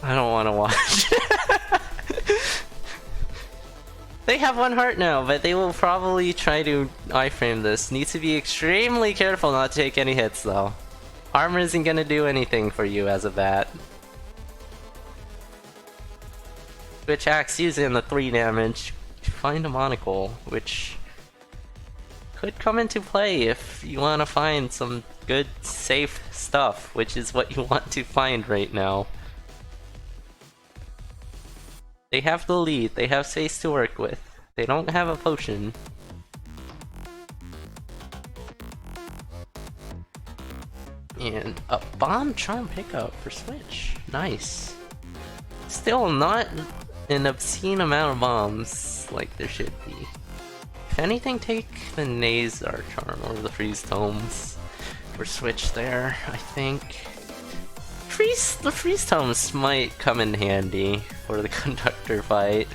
I don't want to watch. They have 1 heart now, but they will probably try to iframe this. Need to be extremely careful not to take any hits though. Armor isn't gonna do anything for you as a bat. Switchaxe using the 3 damage. Find a monocle, which could come into play if you want to find some good, safe stuff, which is what you want to find right now. They have the lead, they have space to work with. They don't have a potion. And a bomb charm pickup for Switch. Nice. Still not an obscene amount of bombs like there should be. If anything, take the Nazar charm over the freeze tomes for Switch there, I think. The freeze tomes might come in handy for the conductor fight.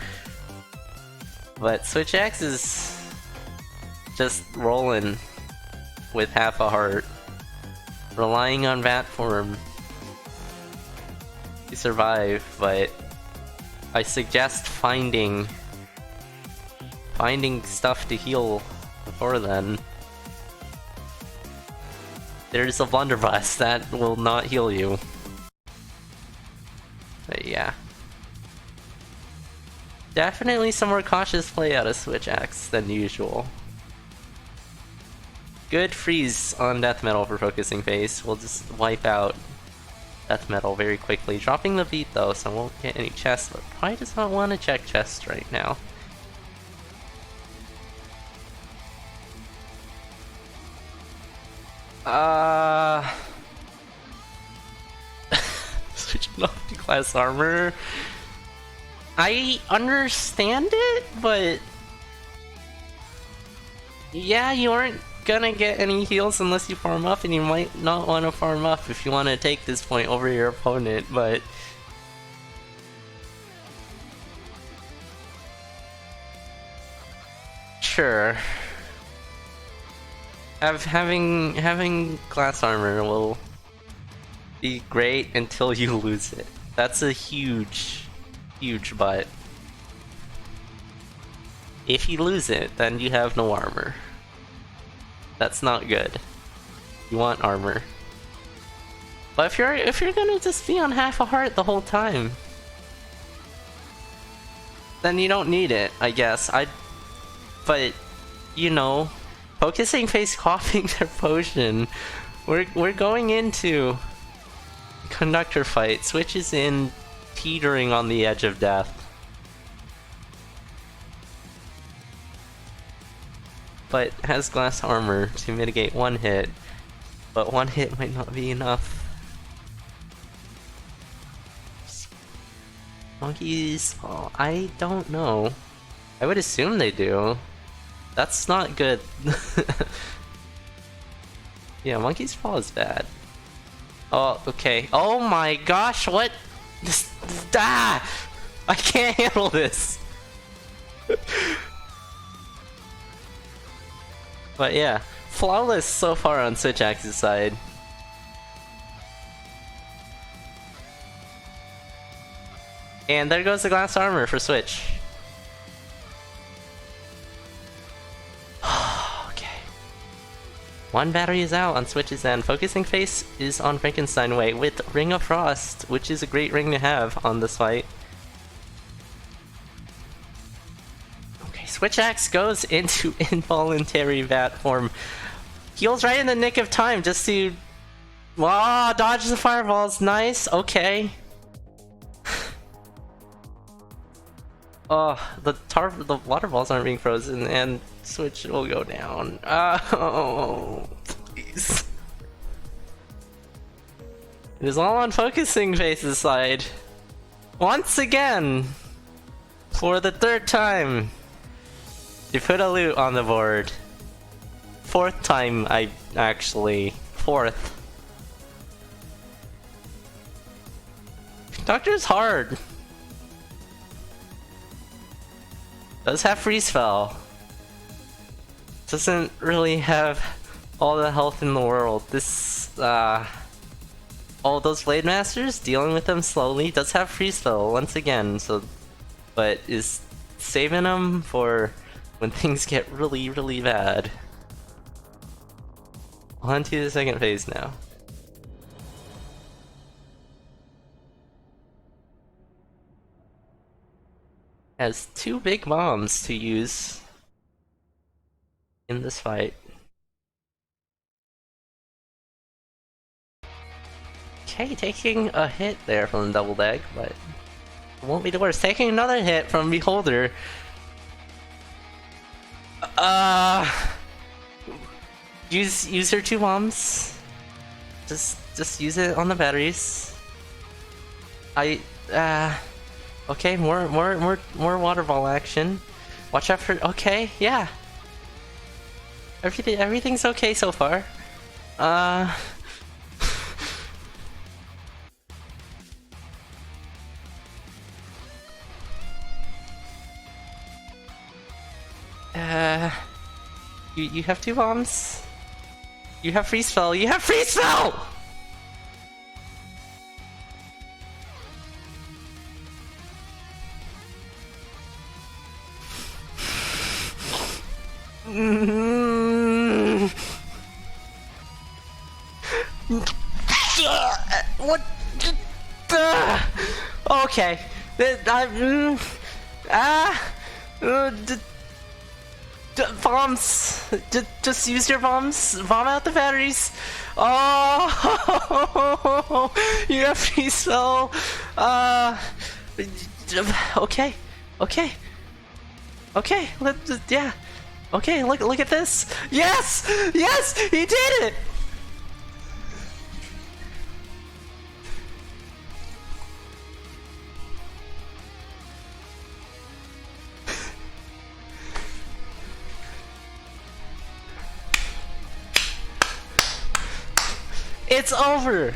But switchaxe is just rolling with half a heart, relying on bat form to survive, but I suggest finding stuff to heal before then. There's a blunderbuss that will not heal you. But yeah. Definitely some more cautious play out of switchaxe than usual. Good freeze on death metal for focusing face. We'll just wipe out death metal very quickly. Dropping the beat though, so won't get any chests, but probably does not want to check chests right now. Switching off to class armor. I understand it, but yeah, you aren't gonna get any heals unless you farm up, and you might not want to farm up if you want to take this point over your opponent, but sure. Having glass armor will be great until you lose it. That's a huge but. If you lose it, then you have no armor. That's not good. You want armor. But if you're gonna just be on half a heart the whole time, then you don't need it, I guess. But you know, focusing face coughing their potion. We're going into conductor fight. Switch is in teetering on the edge of death. But has glass armor to mitigate 1 hit. But 1 hit might not be enough. Monkeys, oh, I don't know. I would assume they do. That's not good. Yeah, monkey's paw is bad. Oh, okay. Oh my gosh, what? I can't handle this. But yeah, flawless so far on switchaxe's side. And there goes the glass armor for Switch. Okay. 1 battery is out on Switch's end. Focusing face is on Frankenstein way with Ring of Frost, which is a great ring to have on this fight. Okay, switchaxe goes into involuntary bat form. Heals right in the nick of time just to... Wow, dodge the fireballs. Nice, okay. Oh, the water balls aren't being frozen, and Switch will go down. Oh, please. It is all on focusing face's side. Once again, for the 3rd time, to put a loot on the board. 4th time, actually 4th. Doctor's hard. Does have freeze spell. Doesn't really have all the health in the world. This, all those Blade Masters, dealing with them slowly, does have freeze spell once again, so, but is saving them for when things get really, really bad. On to the second phase now. Has 2 big bombs to use in this fight. Okay, taking a hit there from Double Deck, but it won't be the worst. Taking another hit from Beholder. Use her 2 bombs. Just use it on the batteries. Okay, more water ball action. Watch out for. Okay, yeah. Everything's okay so far. You have 2 bombs. You have freeze spell. You have freeze spell. What? Okay. Bombs. Just use your bombs. Bomb out the batteries. Oh, you have freeze spell. Okay. Yeah. Okay, look at this. Yes, he did it. It's over.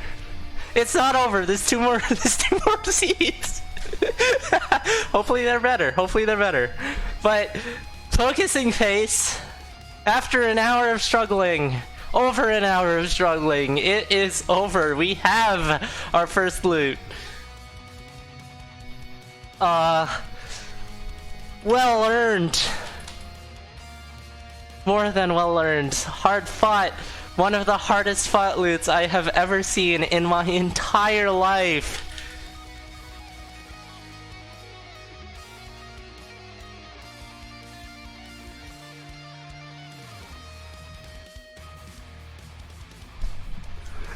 It's not over. There's two more seeds. Hopefully they're better. But focusing face, after an hour of struggling, over an hour of struggling, it is over. We have our first loot. Well earned. More than well earned. Hard fought. One of the hardest fought loots I have ever seen in my entire life.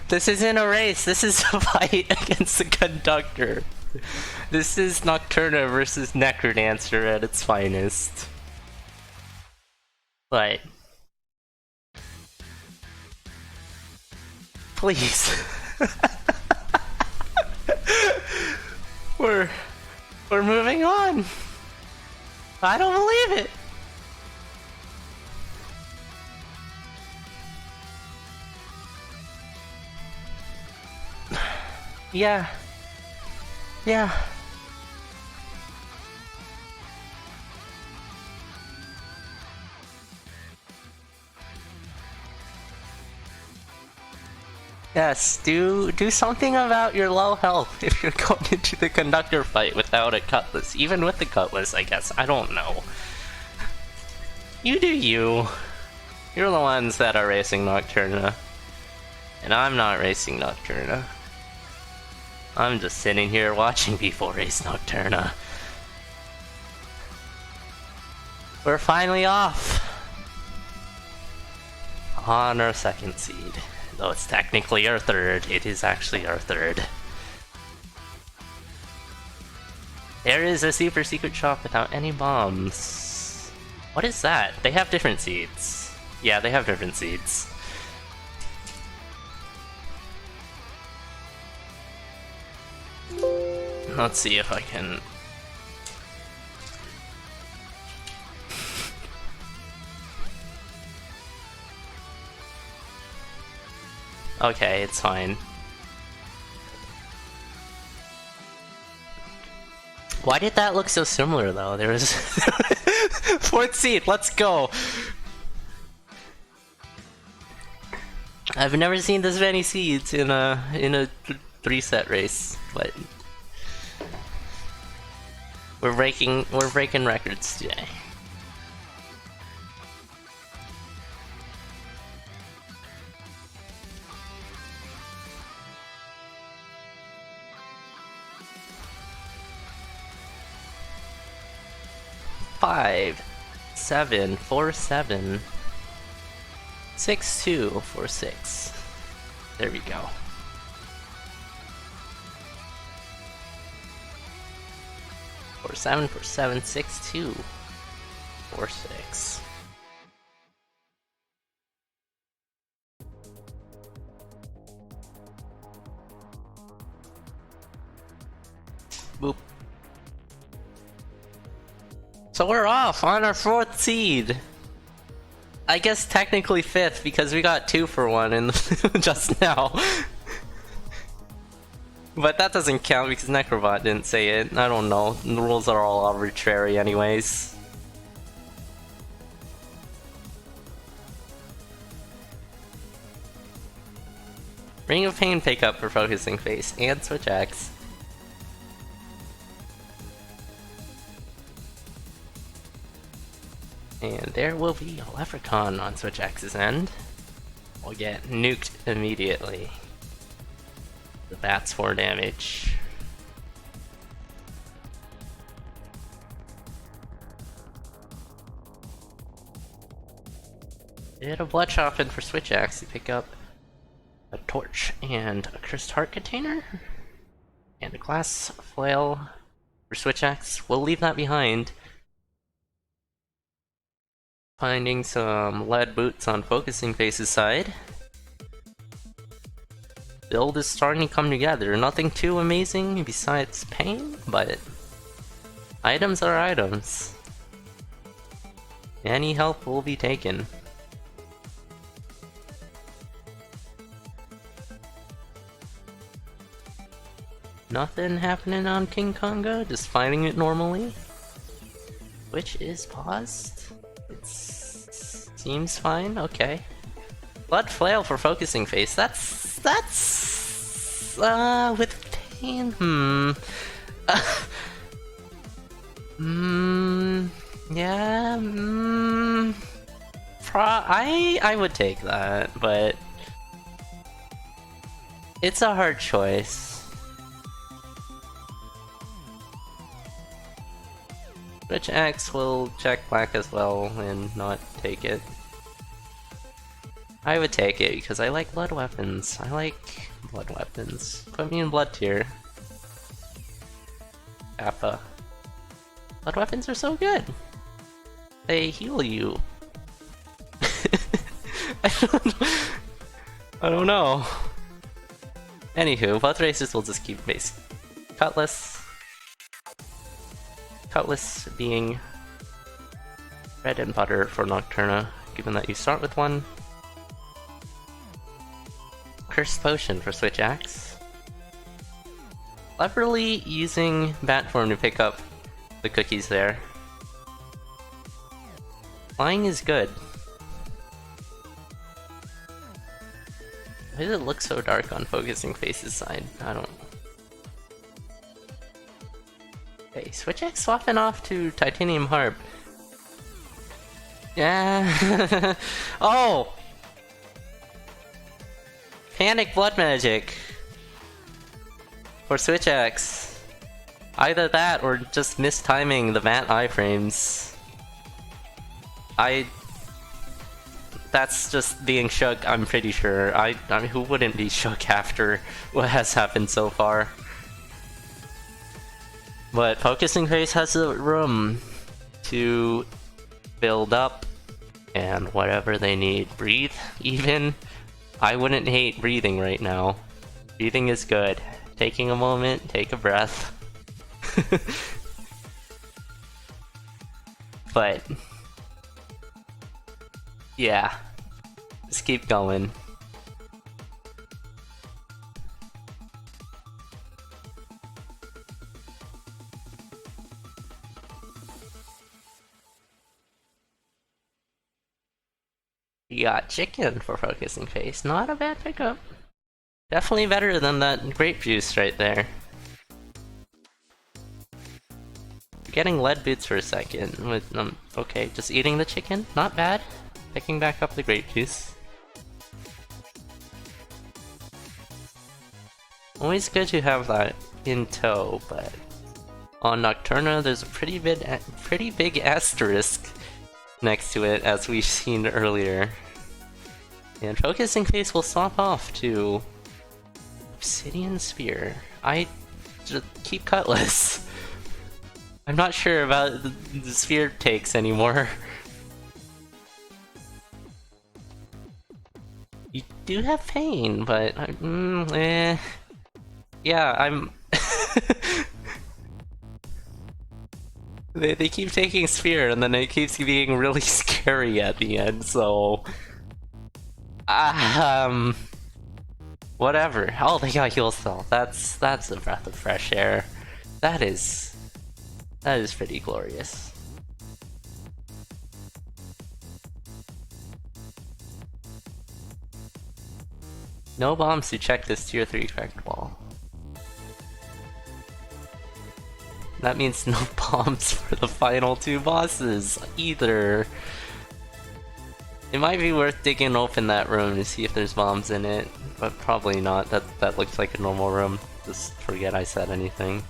This isn't a race, this is a fight against the conductor. This is Nocturna versus Necrodancer at its finest. But please. We're moving on. I don't believe it. Yeah. Yes, do something about your low health if you're going into the conductor fight without a cutlass. Even with the cutlass, I guess. I don't know. You do you. You're the ones that are racing Nocturna. And I'm not racing Nocturna. I'm just sitting here watching people race Nocturna. We're finally off! On our second seed. Though it's technically our third, it is actually our third. There is a super secret shop without any bombs. What is that? They have different seeds. Yeah, they have different seeds. Let's see if I can... Okay, it's fine. Why did that look so similar though? There was Fourth seed, let's go! I've never seen this many seeds in a 3-set race, but we're breaking records today. Five, 7, 4, 7, 6, 2, 4, 6. There we go. Four, 7, 4, 7, 6, 2, 4, 6. Boop. So we're off on our 4th seed. I guess technically 5th because we got 2 for 1 in just now. But that doesn't count because Necrobot didn't say it. I don't know. The rules are all arbitrary anyways. Ring of Pain pickup for Focusing Face and switchaxe. And there will be a Leprechaun on switchaxe's end. We'll get nuked immediately. The bats 4 damage. Bit of Bloodshot in for switchaxe to pick up a torch and a cursed heart container. And a glass flail for switchaxe. We'll leave that behind. Finding some lead boots on Focusing Face's side. Build is starting to come together. Nothing too amazing besides pain, but items are items. Any help will be taken. Nothing happening on King Congo, just fighting it normally. Which is paused. It seems fine, okay. Blood Flail for Focusing Face, that's with pain, yeah, I would take that, but it's a hard choice. Switchaxe will check black as well and not take it. I would take it because I like blood weapons. I like blood weapons. Put me in blood tier. Kappa. Blood weapons are so good. They heal you. I don't know. Anywho, both races will just keep base. Cutlass. Cutlass being bread and butter for Nocturna, given that you start with one. Cursed Potion for switchaxe. Cleverly using Bat Form to pick up the cookies there. Flying is good. Why does it look so dark on Focusing Face's side? I don't know. Okay, switchaxe swapping off to Titanium Harp. Yeah. Oh! Panic Blood Magic for switchaxe. Either that or just mistiming the Vat iframes. That's just being shook, I'm pretty sure. I mean, who wouldn't be shook after what has happened so far? But Focusing Face has the room to build up and whatever they need. Breathe, even. I wouldn't hate breathing right now. Breathing is good. Taking a moment, take a breath. But yeah, just keep going. We got chicken for focusing face. Not a bad pickup. Definitely better than that grape juice right there. Getting lead boots for a second with okay, just eating the chicken, not bad. Picking back up the grape juice. Always good to have that in tow, but on Nocturna there's a pretty big asterisk next to it, as we've seen earlier. And focusing face will swap off to Obsidian Spear. I just keep Cutlass. I'm not sure about the sphere takes anymore. You do have pain, but yeah, I'm. They keep taking sphere, and then it keeps being really scary at the end. So, whatever. Oh, they got heal cell. That's a breath of fresh air. That is pretty glorious. No bombs to check this tier 3 cracked wall. That means no bombs for the final 2 bosses either. It might be worth digging open that room to see if there's bombs in it, but probably not. That looks like a normal room. Just forget I said anything.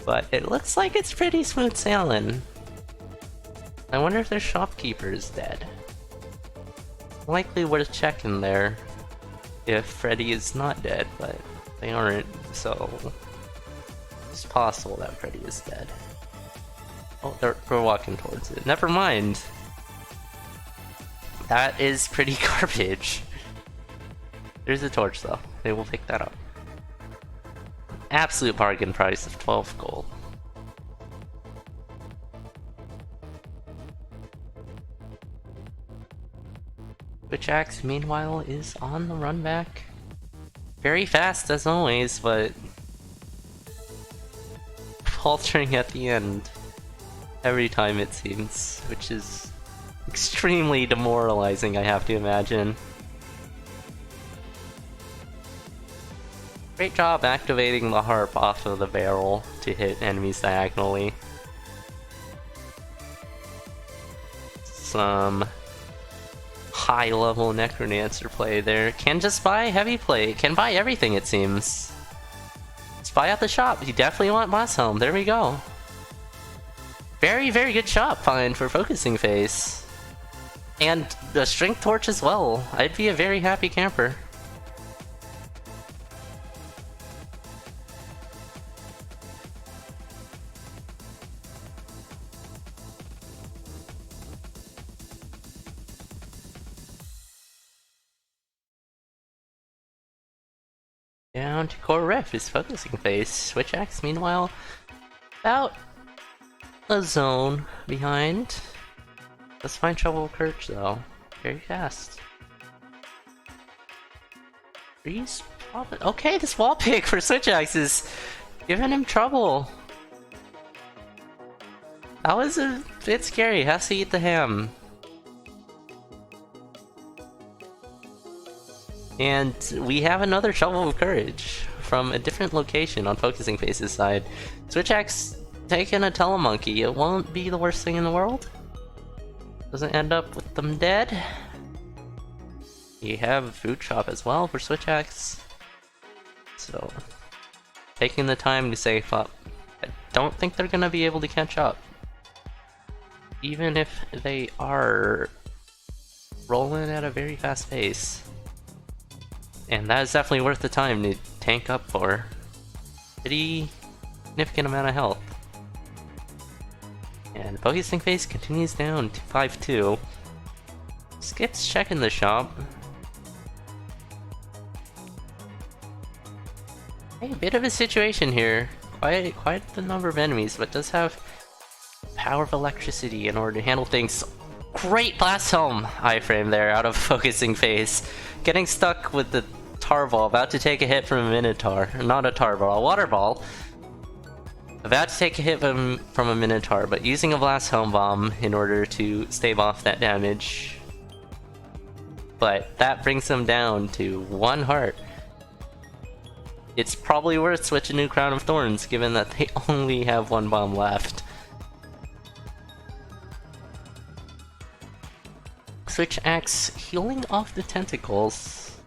But it looks like it's pretty smooth sailing. I wonder if their shopkeeper is dead. Likely worth checking there if Freddy is not dead, but they aren't, so it's possible that Freddy is dead. Oh, we're walking towards it. Never mind. That is pretty garbage. There's a torch though. They will pick that up. Absolute bargain price of 12 gold. Switchaxe, meanwhile, is on the run back. Very fast as always, but faltering at the end every time it seems, which is extremely demoralizing, I have to imagine. Great job activating the harp off of the barrel to hit enemies diagonally. Some high-level Necromancer play there. Can just buy heavy play. Can buy everything, it seems. Just buy at the shop. You definitely want Boss Helm. There we go. Very, very good shop find for focusing face. And the Strength Torch as well. I'd be a very happy camper. Down to core ref is focusing face. Switchaxe, meanwhile, about a zone behind. Let's find trouble with Kirch though. Very fast. Freeze? Okay, this wall pick for Switchaxe is giving him trouble. That was a bit scary. Has to eat the ham. And we have another Shovel of Courage from a different location on Focusing Face's side. Switchaxe taking a Telemonkey. It won't be the worst thing in the world. Doesn't end up with them dead. You have Food Shop as well for Switchaxe. So, taking the time to save up. I don't think they're gonna be able to catch up. Even if they are rolling at a very fast pace. And that is definitely worth the time to tank up for. Pretty significant amount of health. And Focusing Face continues down to 5-2. Skip's checking the shop. Hey, a bit of a situation here. Quite the number of enemies, but does have power of electricity in order to handle things. Great blast home iframe there out of focusing face. Getting stuck with the tar ball, about to take a hit from a Minotaur. Not a tar ball, a water ball. About to take a hit from a Minotaur, but using a blast home bomb in order to stave off that damage. But that brings them down to 1 heart. It's probably worth switching to Crown of Thorns, given that they only have 1 bomb left. Switchaxe healing off the tentacles.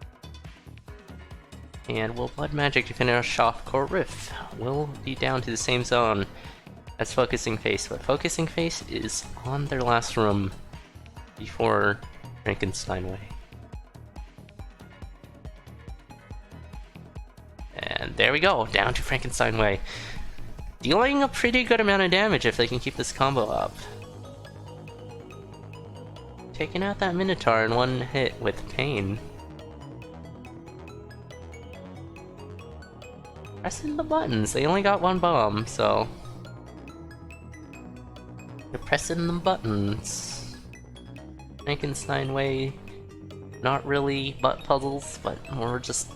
And will Blood Magic to finish off Core Rift. Will be down to the same zone as Focusing Face, but Focusing Face is on their last room before Frankenstein Way. And there we go, down to Frankenstein Way. Dealing a pretty good amount of damage if they can keep this combo up. Taking out that Minotaur in 1 hit with pain. Pressing the buttons, they only got 1 bomb, so... They're pressing the buttons. Frankenstein Way, not really butt puzzles, but more just...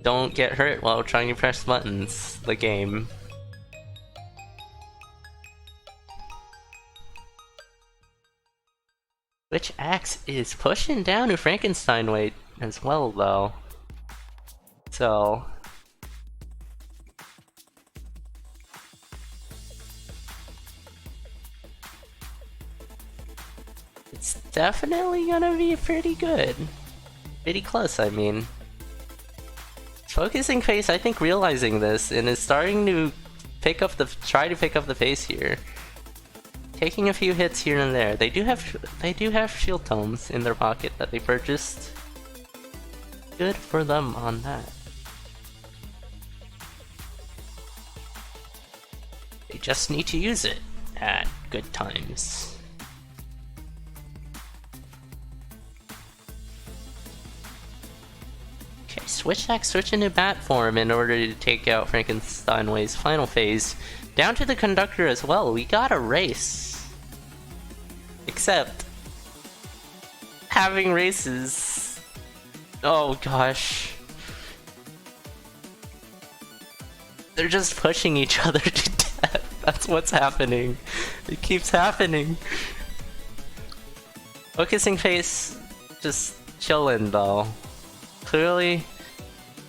Don't get hurt while trying to press buttons, the game. Switchaxe is pushing down to Frankenstein Way as well, though. So... It's definitely gonna be pretty good. Pretty close, I mean. Focusing Face, I think, realizing this and is starting to try to pick up the pace here. Taking a few hits here and there. They do have shield tomes in their pocket that they purchased. Good for them on that. They just need to use it at good times. Okay, Switchaxe switching to bat form in order to take out Frankenstein Way's final phase. Down to the conductor as well. We got a race. Except having races. Oh gosh. They're just pushing each other to death. That's what's happening. It keeps happening. Focusing Face just chilling though. Clearly,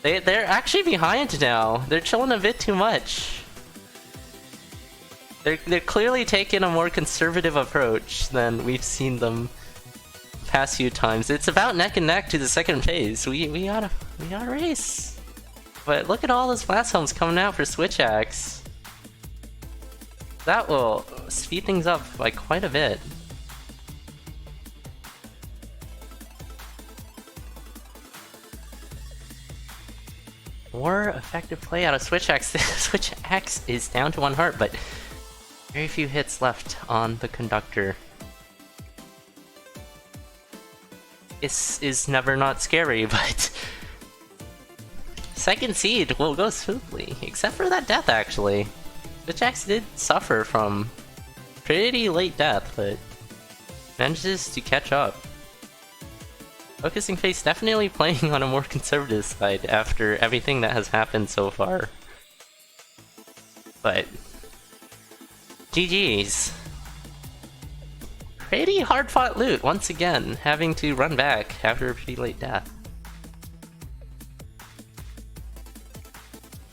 they're actually behind now. They're chilling a bit too much. They're clearly taking a more conservative approach than we've seen them past few times. It's about neck and neck to the second phase. We gotta race. But look at all those blast homes coming out for Switchaxe. That will speed things up by quite a bit. More effective play out of Switchaxe. Switchaxe is down to 1 heart, but very few hits left on the conductor. This is never not scary, but second seed will go smoothly, except for that death actually. Switchaxe did suffer from pretty late death, but manages to catch up. Focusing Face definitely playing on a more conservative side after everything that has happened so far. But GG's. Pretty hard fought loot once again, having to run back after a pretty late death.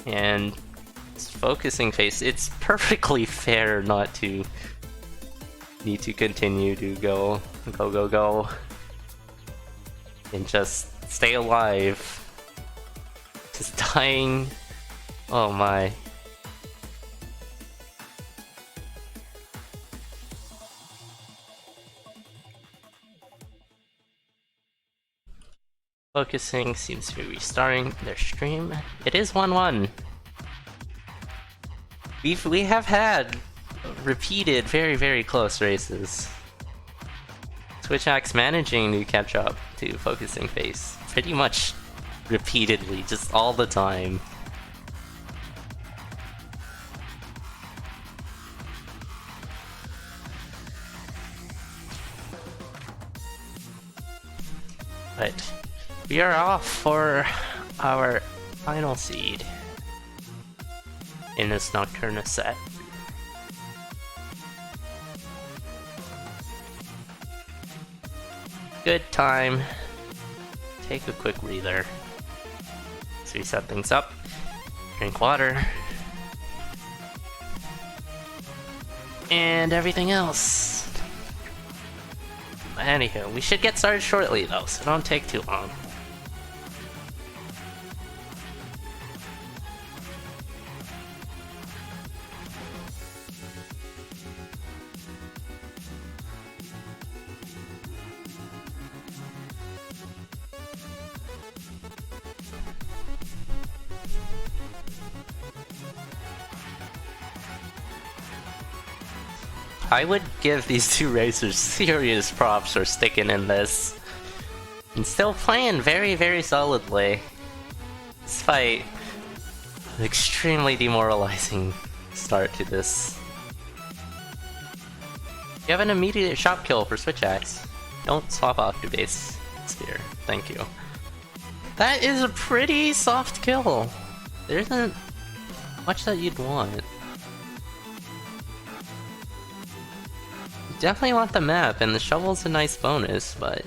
And Focusing Face, it's perfectly fair not to need to continue to go. And just stay alive. Just dying. Oh my. Focusing seems to be restarting their stream. It is 1-1. We have had repeated very close races. Switchaxe managing to catch up to Focusing Face pretty much repeatedly, just all the time. But we are off for our final seed in this Nocturna set. Good time. Take a quick breather. So we set things up. Drink water. And everything else. Anywho, we should get started shortly though, so don't take too long. I would give these two racers serious props for sticking in this. And still playing very, very solidly. Despite an extremely demoralizing start to this. You have an immediate shot kill for switchaxe. Don't swap off to base spear. Thank you. That is a pretty soft kill. There isn't much that you'd want. Definitely want the map, and the shovel's a nice bonus, but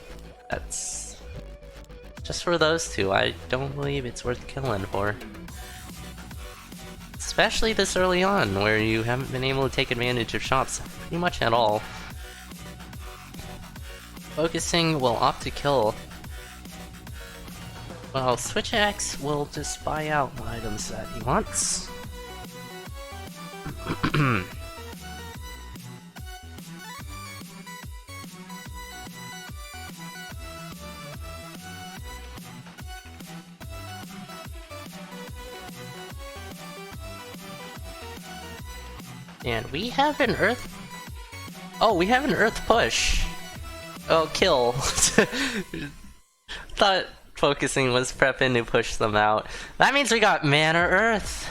that's just for those two. I don't believe it's worth killing for. Especially this early on, where you haven't been able to take advantage of shops pretty much at all. Focusing will opt to kill, while switchaxe will just buy out the items that he wants. And we have an earth... Oh, we have an earth push! Oh, kill. Thought focusing was prepping to push them out. That means we got mana earth!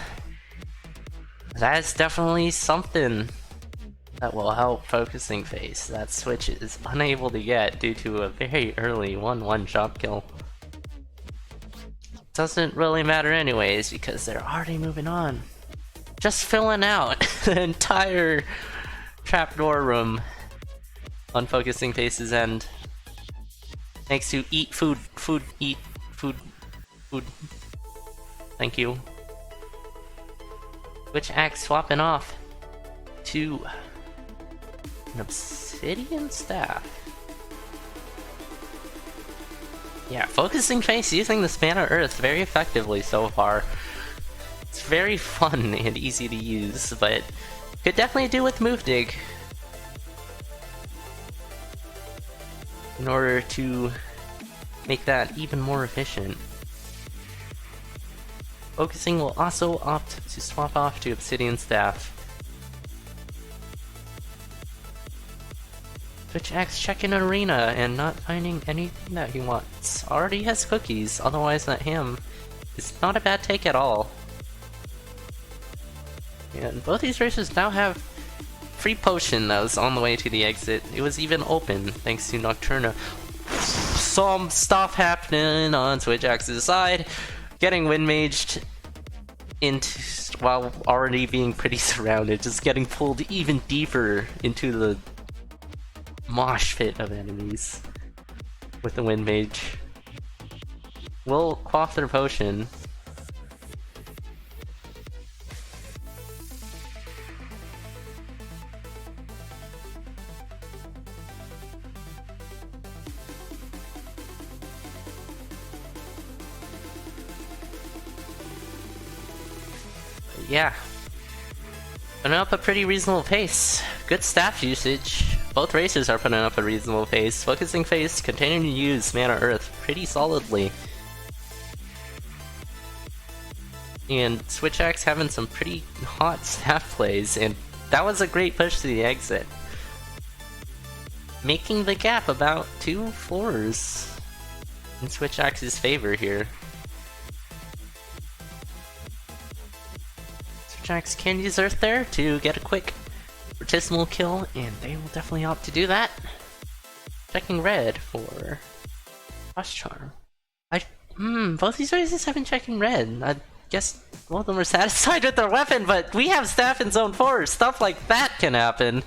That is definitely something that will help focusing face. That switch is unable to get due to a very early 1-1 shop kill. Doesn't really matter anyways, because they're already moving on. Just filling out the entire trapdoor room on focusing face's end. Thanks to eat food, eat food. Thank you. Switchaxe swapping off to an obsidian staff. Yeah, focusing face using the span of earth very effectively so far. It's very fun and easy to use, but could definitely do with move dig in order to make that even more efficient. Focusing will also opt to swap off to obsidian staff. Switchaxe checking arena and not finding anything that he wants. Already has cookies, otherwise that ham is not a bad take at all. And both these racers now have free potion that was on the way to the exit. It was even open thanks to Nocturna. Some stuff happening on switchaxe's side, getting windmaged into while already being pretty surrounded, just getting pulled even deeper into the mosh pit of enemies with the windmage. Will quaff their potion. Yeah, putting up a pretty reasonable pace. Good staff usage. Both racers are putting up a reasonable pace. Focusing face continuing to use mana earth pretty solidly. And switchaxe having some pretty hot staff plays, and that was a great push to the exit. Making the gap about 2 floors in switchaxe's favor here. Switchaxe can use Earth there to get a quick rotisseral kill, and they will definitely opt to do that. Checking red for Frost Charm. Both these races have been checking red. I guess both of them are satisfied with their weapon, but we have staff in Zone 4. Stuff like that can happen.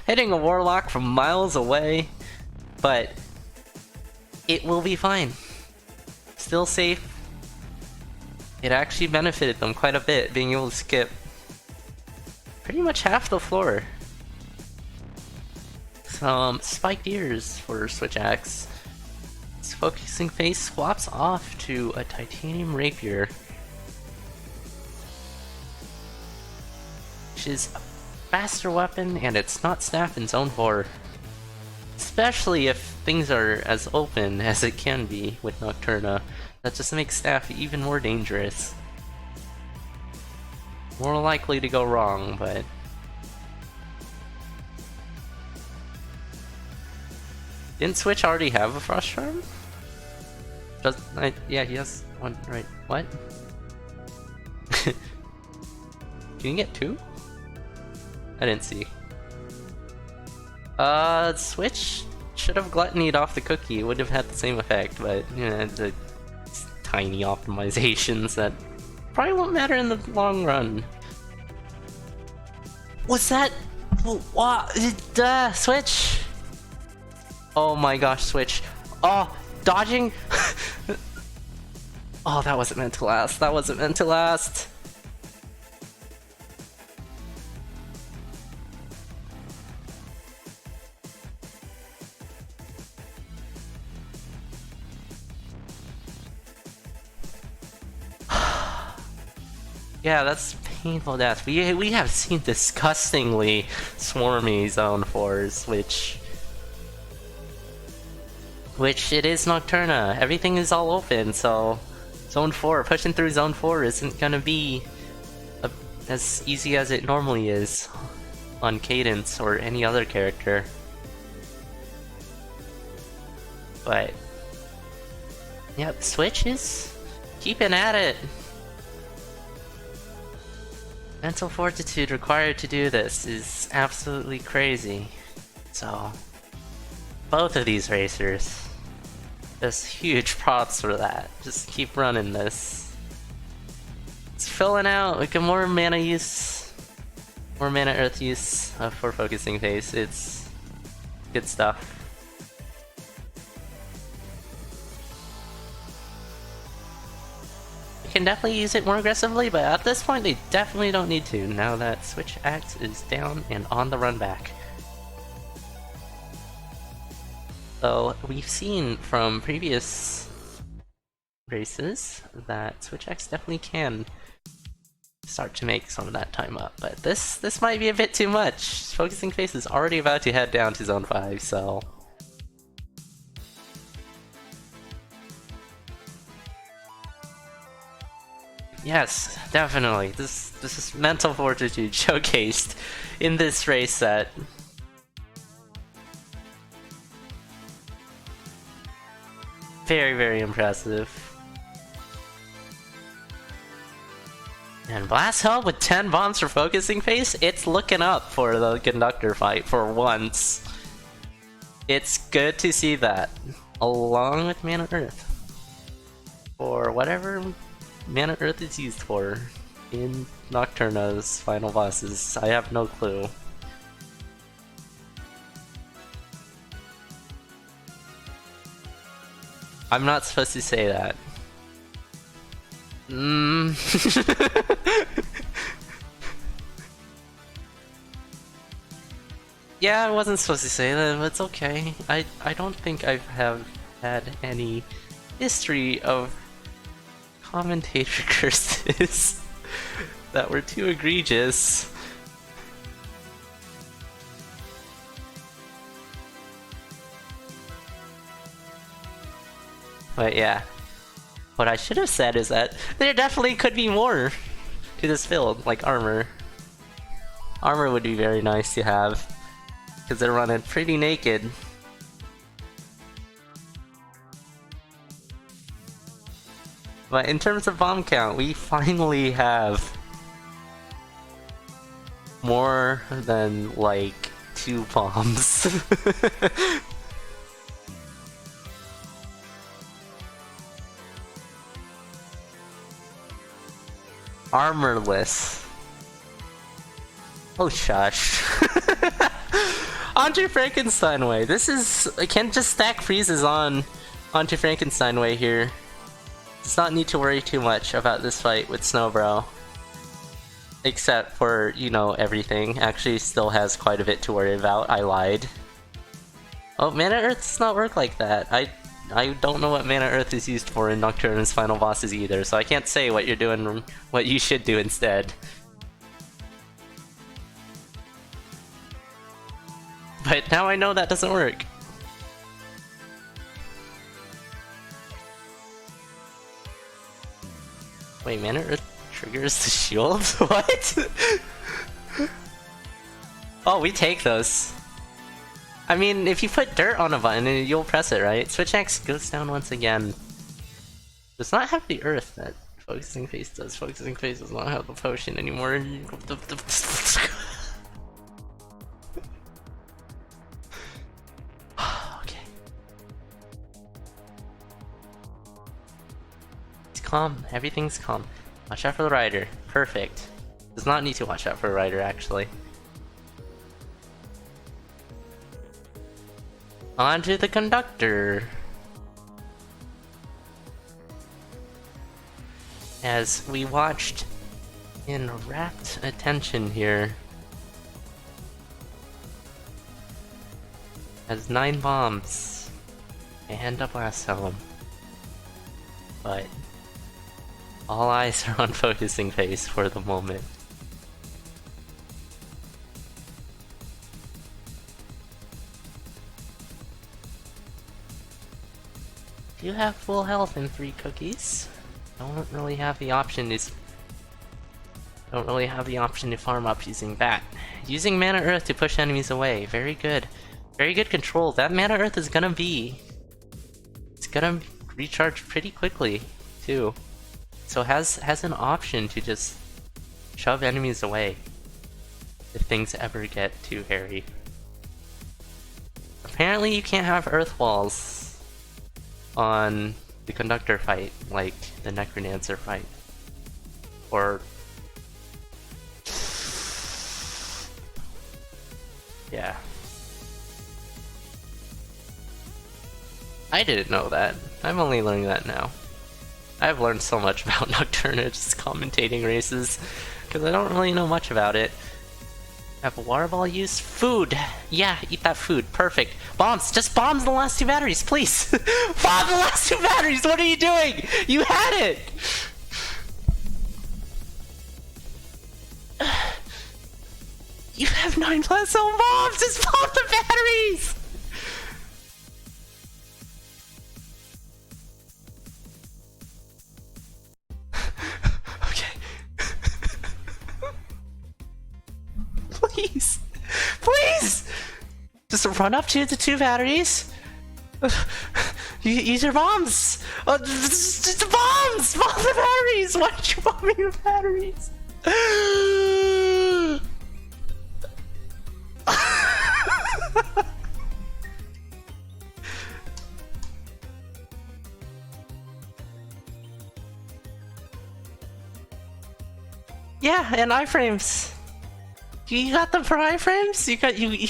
Hitting a Warlock from miles away, but it will be fine. Still safe. It actually benefited them quite a bit, being able to skip pretty much half the floor. Some spiked ears for switchaxe. Focusing face swaps off to a titanium rapier, which is a faster weapon, and it's not staff in Zone 4. Especially if things are as open as it can be with Nocturna. That just makes staff even more dangerous. More likely to go wrong, but... Didn't Switch already have a Frost Charm? Yeah, he has one, right? What? Can you get two? I didn't see. Switch should have gluttonied off the cookie. It would have had the same effect, but, you know, the tiny optimizations that probably won't matter in the long run. Was that... What? Switch? Oh my gosh, Switch. Oh, dodging? Oh, that wasn't meant to last. That wasn't meant to last. Yeah, that's painful death. We have seen disgustingly swarmy Zone 4s, which it is Nocturna. Everything is all open, so Zone 4, pushing through Zone 4 isn't gonna be as easy as it normally is on Cadence or any other character. But, yep, Switch is keeping at it. Mental fortitude required to do this is absolutely crazy. So, both of these racers, just huge props for that. Just keep running this. It's filling out, like more mana use, more mana earth use for focusing face. It's good stuff. You can definitely use it more aggressively, but at this point they definitely don't need to, now that switchaxe is down and on the run back. So we've seen from previous races that switchaxe definitely can start to make some of that time up, but this might be a bit too much. Focusing face is already about to head down to Zone 5, so... Yes, definitely. This is mental fortitude showcased in this race set. Very, very impressive. And Blast Hell with 10 bombs for focusing face, it's looking up for the conductor fight for once. It's good to see that. Along with Mana Earth. For whatever Mana Earth is used for in Nocturna's final bosses, I have no clue. I'm not supposed to say that. Yeah, I wasn't supposed to say that, but it's okay. I don't think I have had any history of commentator curses that were too egregious. But yeah, what I should have said is that there definitely could be more to this build, like armor. Armor would be very nice to have, because they're running pretty naked. But in terms of bomb count, we finally have more than like 2 bombs. Armorless. Oh shush. Onto Frankenstein way. This is... I can't just stack freezes onto Frankenstein way here. Does not need to worry too much about this fight with Snowbro. Except for, you know, everything. Actually still has quite a bit to worry about. I lied. Oh, Mana Earth does not work like that. I don't know what Mana Earth is used for in Nocturna's final bosses either, so I can't say what you're doing, what you should do instead. But now I know that doesn't work. Wait, Mana Earth triggers the shield? What? Oh, we take those. I mean, if you put dirt on a button, you'll press it, right? Switchaxe goes down once again. Does not have the earth that Focusing Face does. Focusing Face does not have the potion anymore. Okay. It's calm. Everything's calm. Watch out for the rider. Perfect. Does not need to watch out for a rider, actually. On to the conductor. As we watched in rapt attention here, as 9 bombs and a blast home, but all eyes are on Focusing Face for the moment. You have full health and 3 cookies. Don't really have the option to farm up using that. Using Mana Earth to push enemies away. Very good. Very good control. That Mana Earth is gonna recharge pretty quickly too. So has an option to just shove enemies away if things ever get too hairy. Apparently you can't have earth walls on the conductor fight, like the Necrodancer fight. Or... yeah. I didn't know that. I'm only learning that now. I've learned so much about Nocturna just commentating races, because I don't really know much about it. Have a water ball use? Food! Yeah, eat that food. Perfect. Bombs! Just bombs the last 2 batteries, please! Bomb the last 2 batteries! What are you doing? You had it! You have 9 blast zone bombs! Just bomb the batteries! Please! Please! Just run up to the 2 batteries. Use your bombs! Just the bombs! Bomb the batteries! Why did you bomb me the batteries? Yeah, and iframes. You got them for iframes? You got you.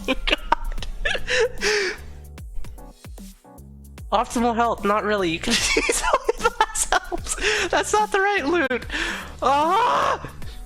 Oh god. Optimal health, not really. You can use only the last health. That's not the right loot. Ah!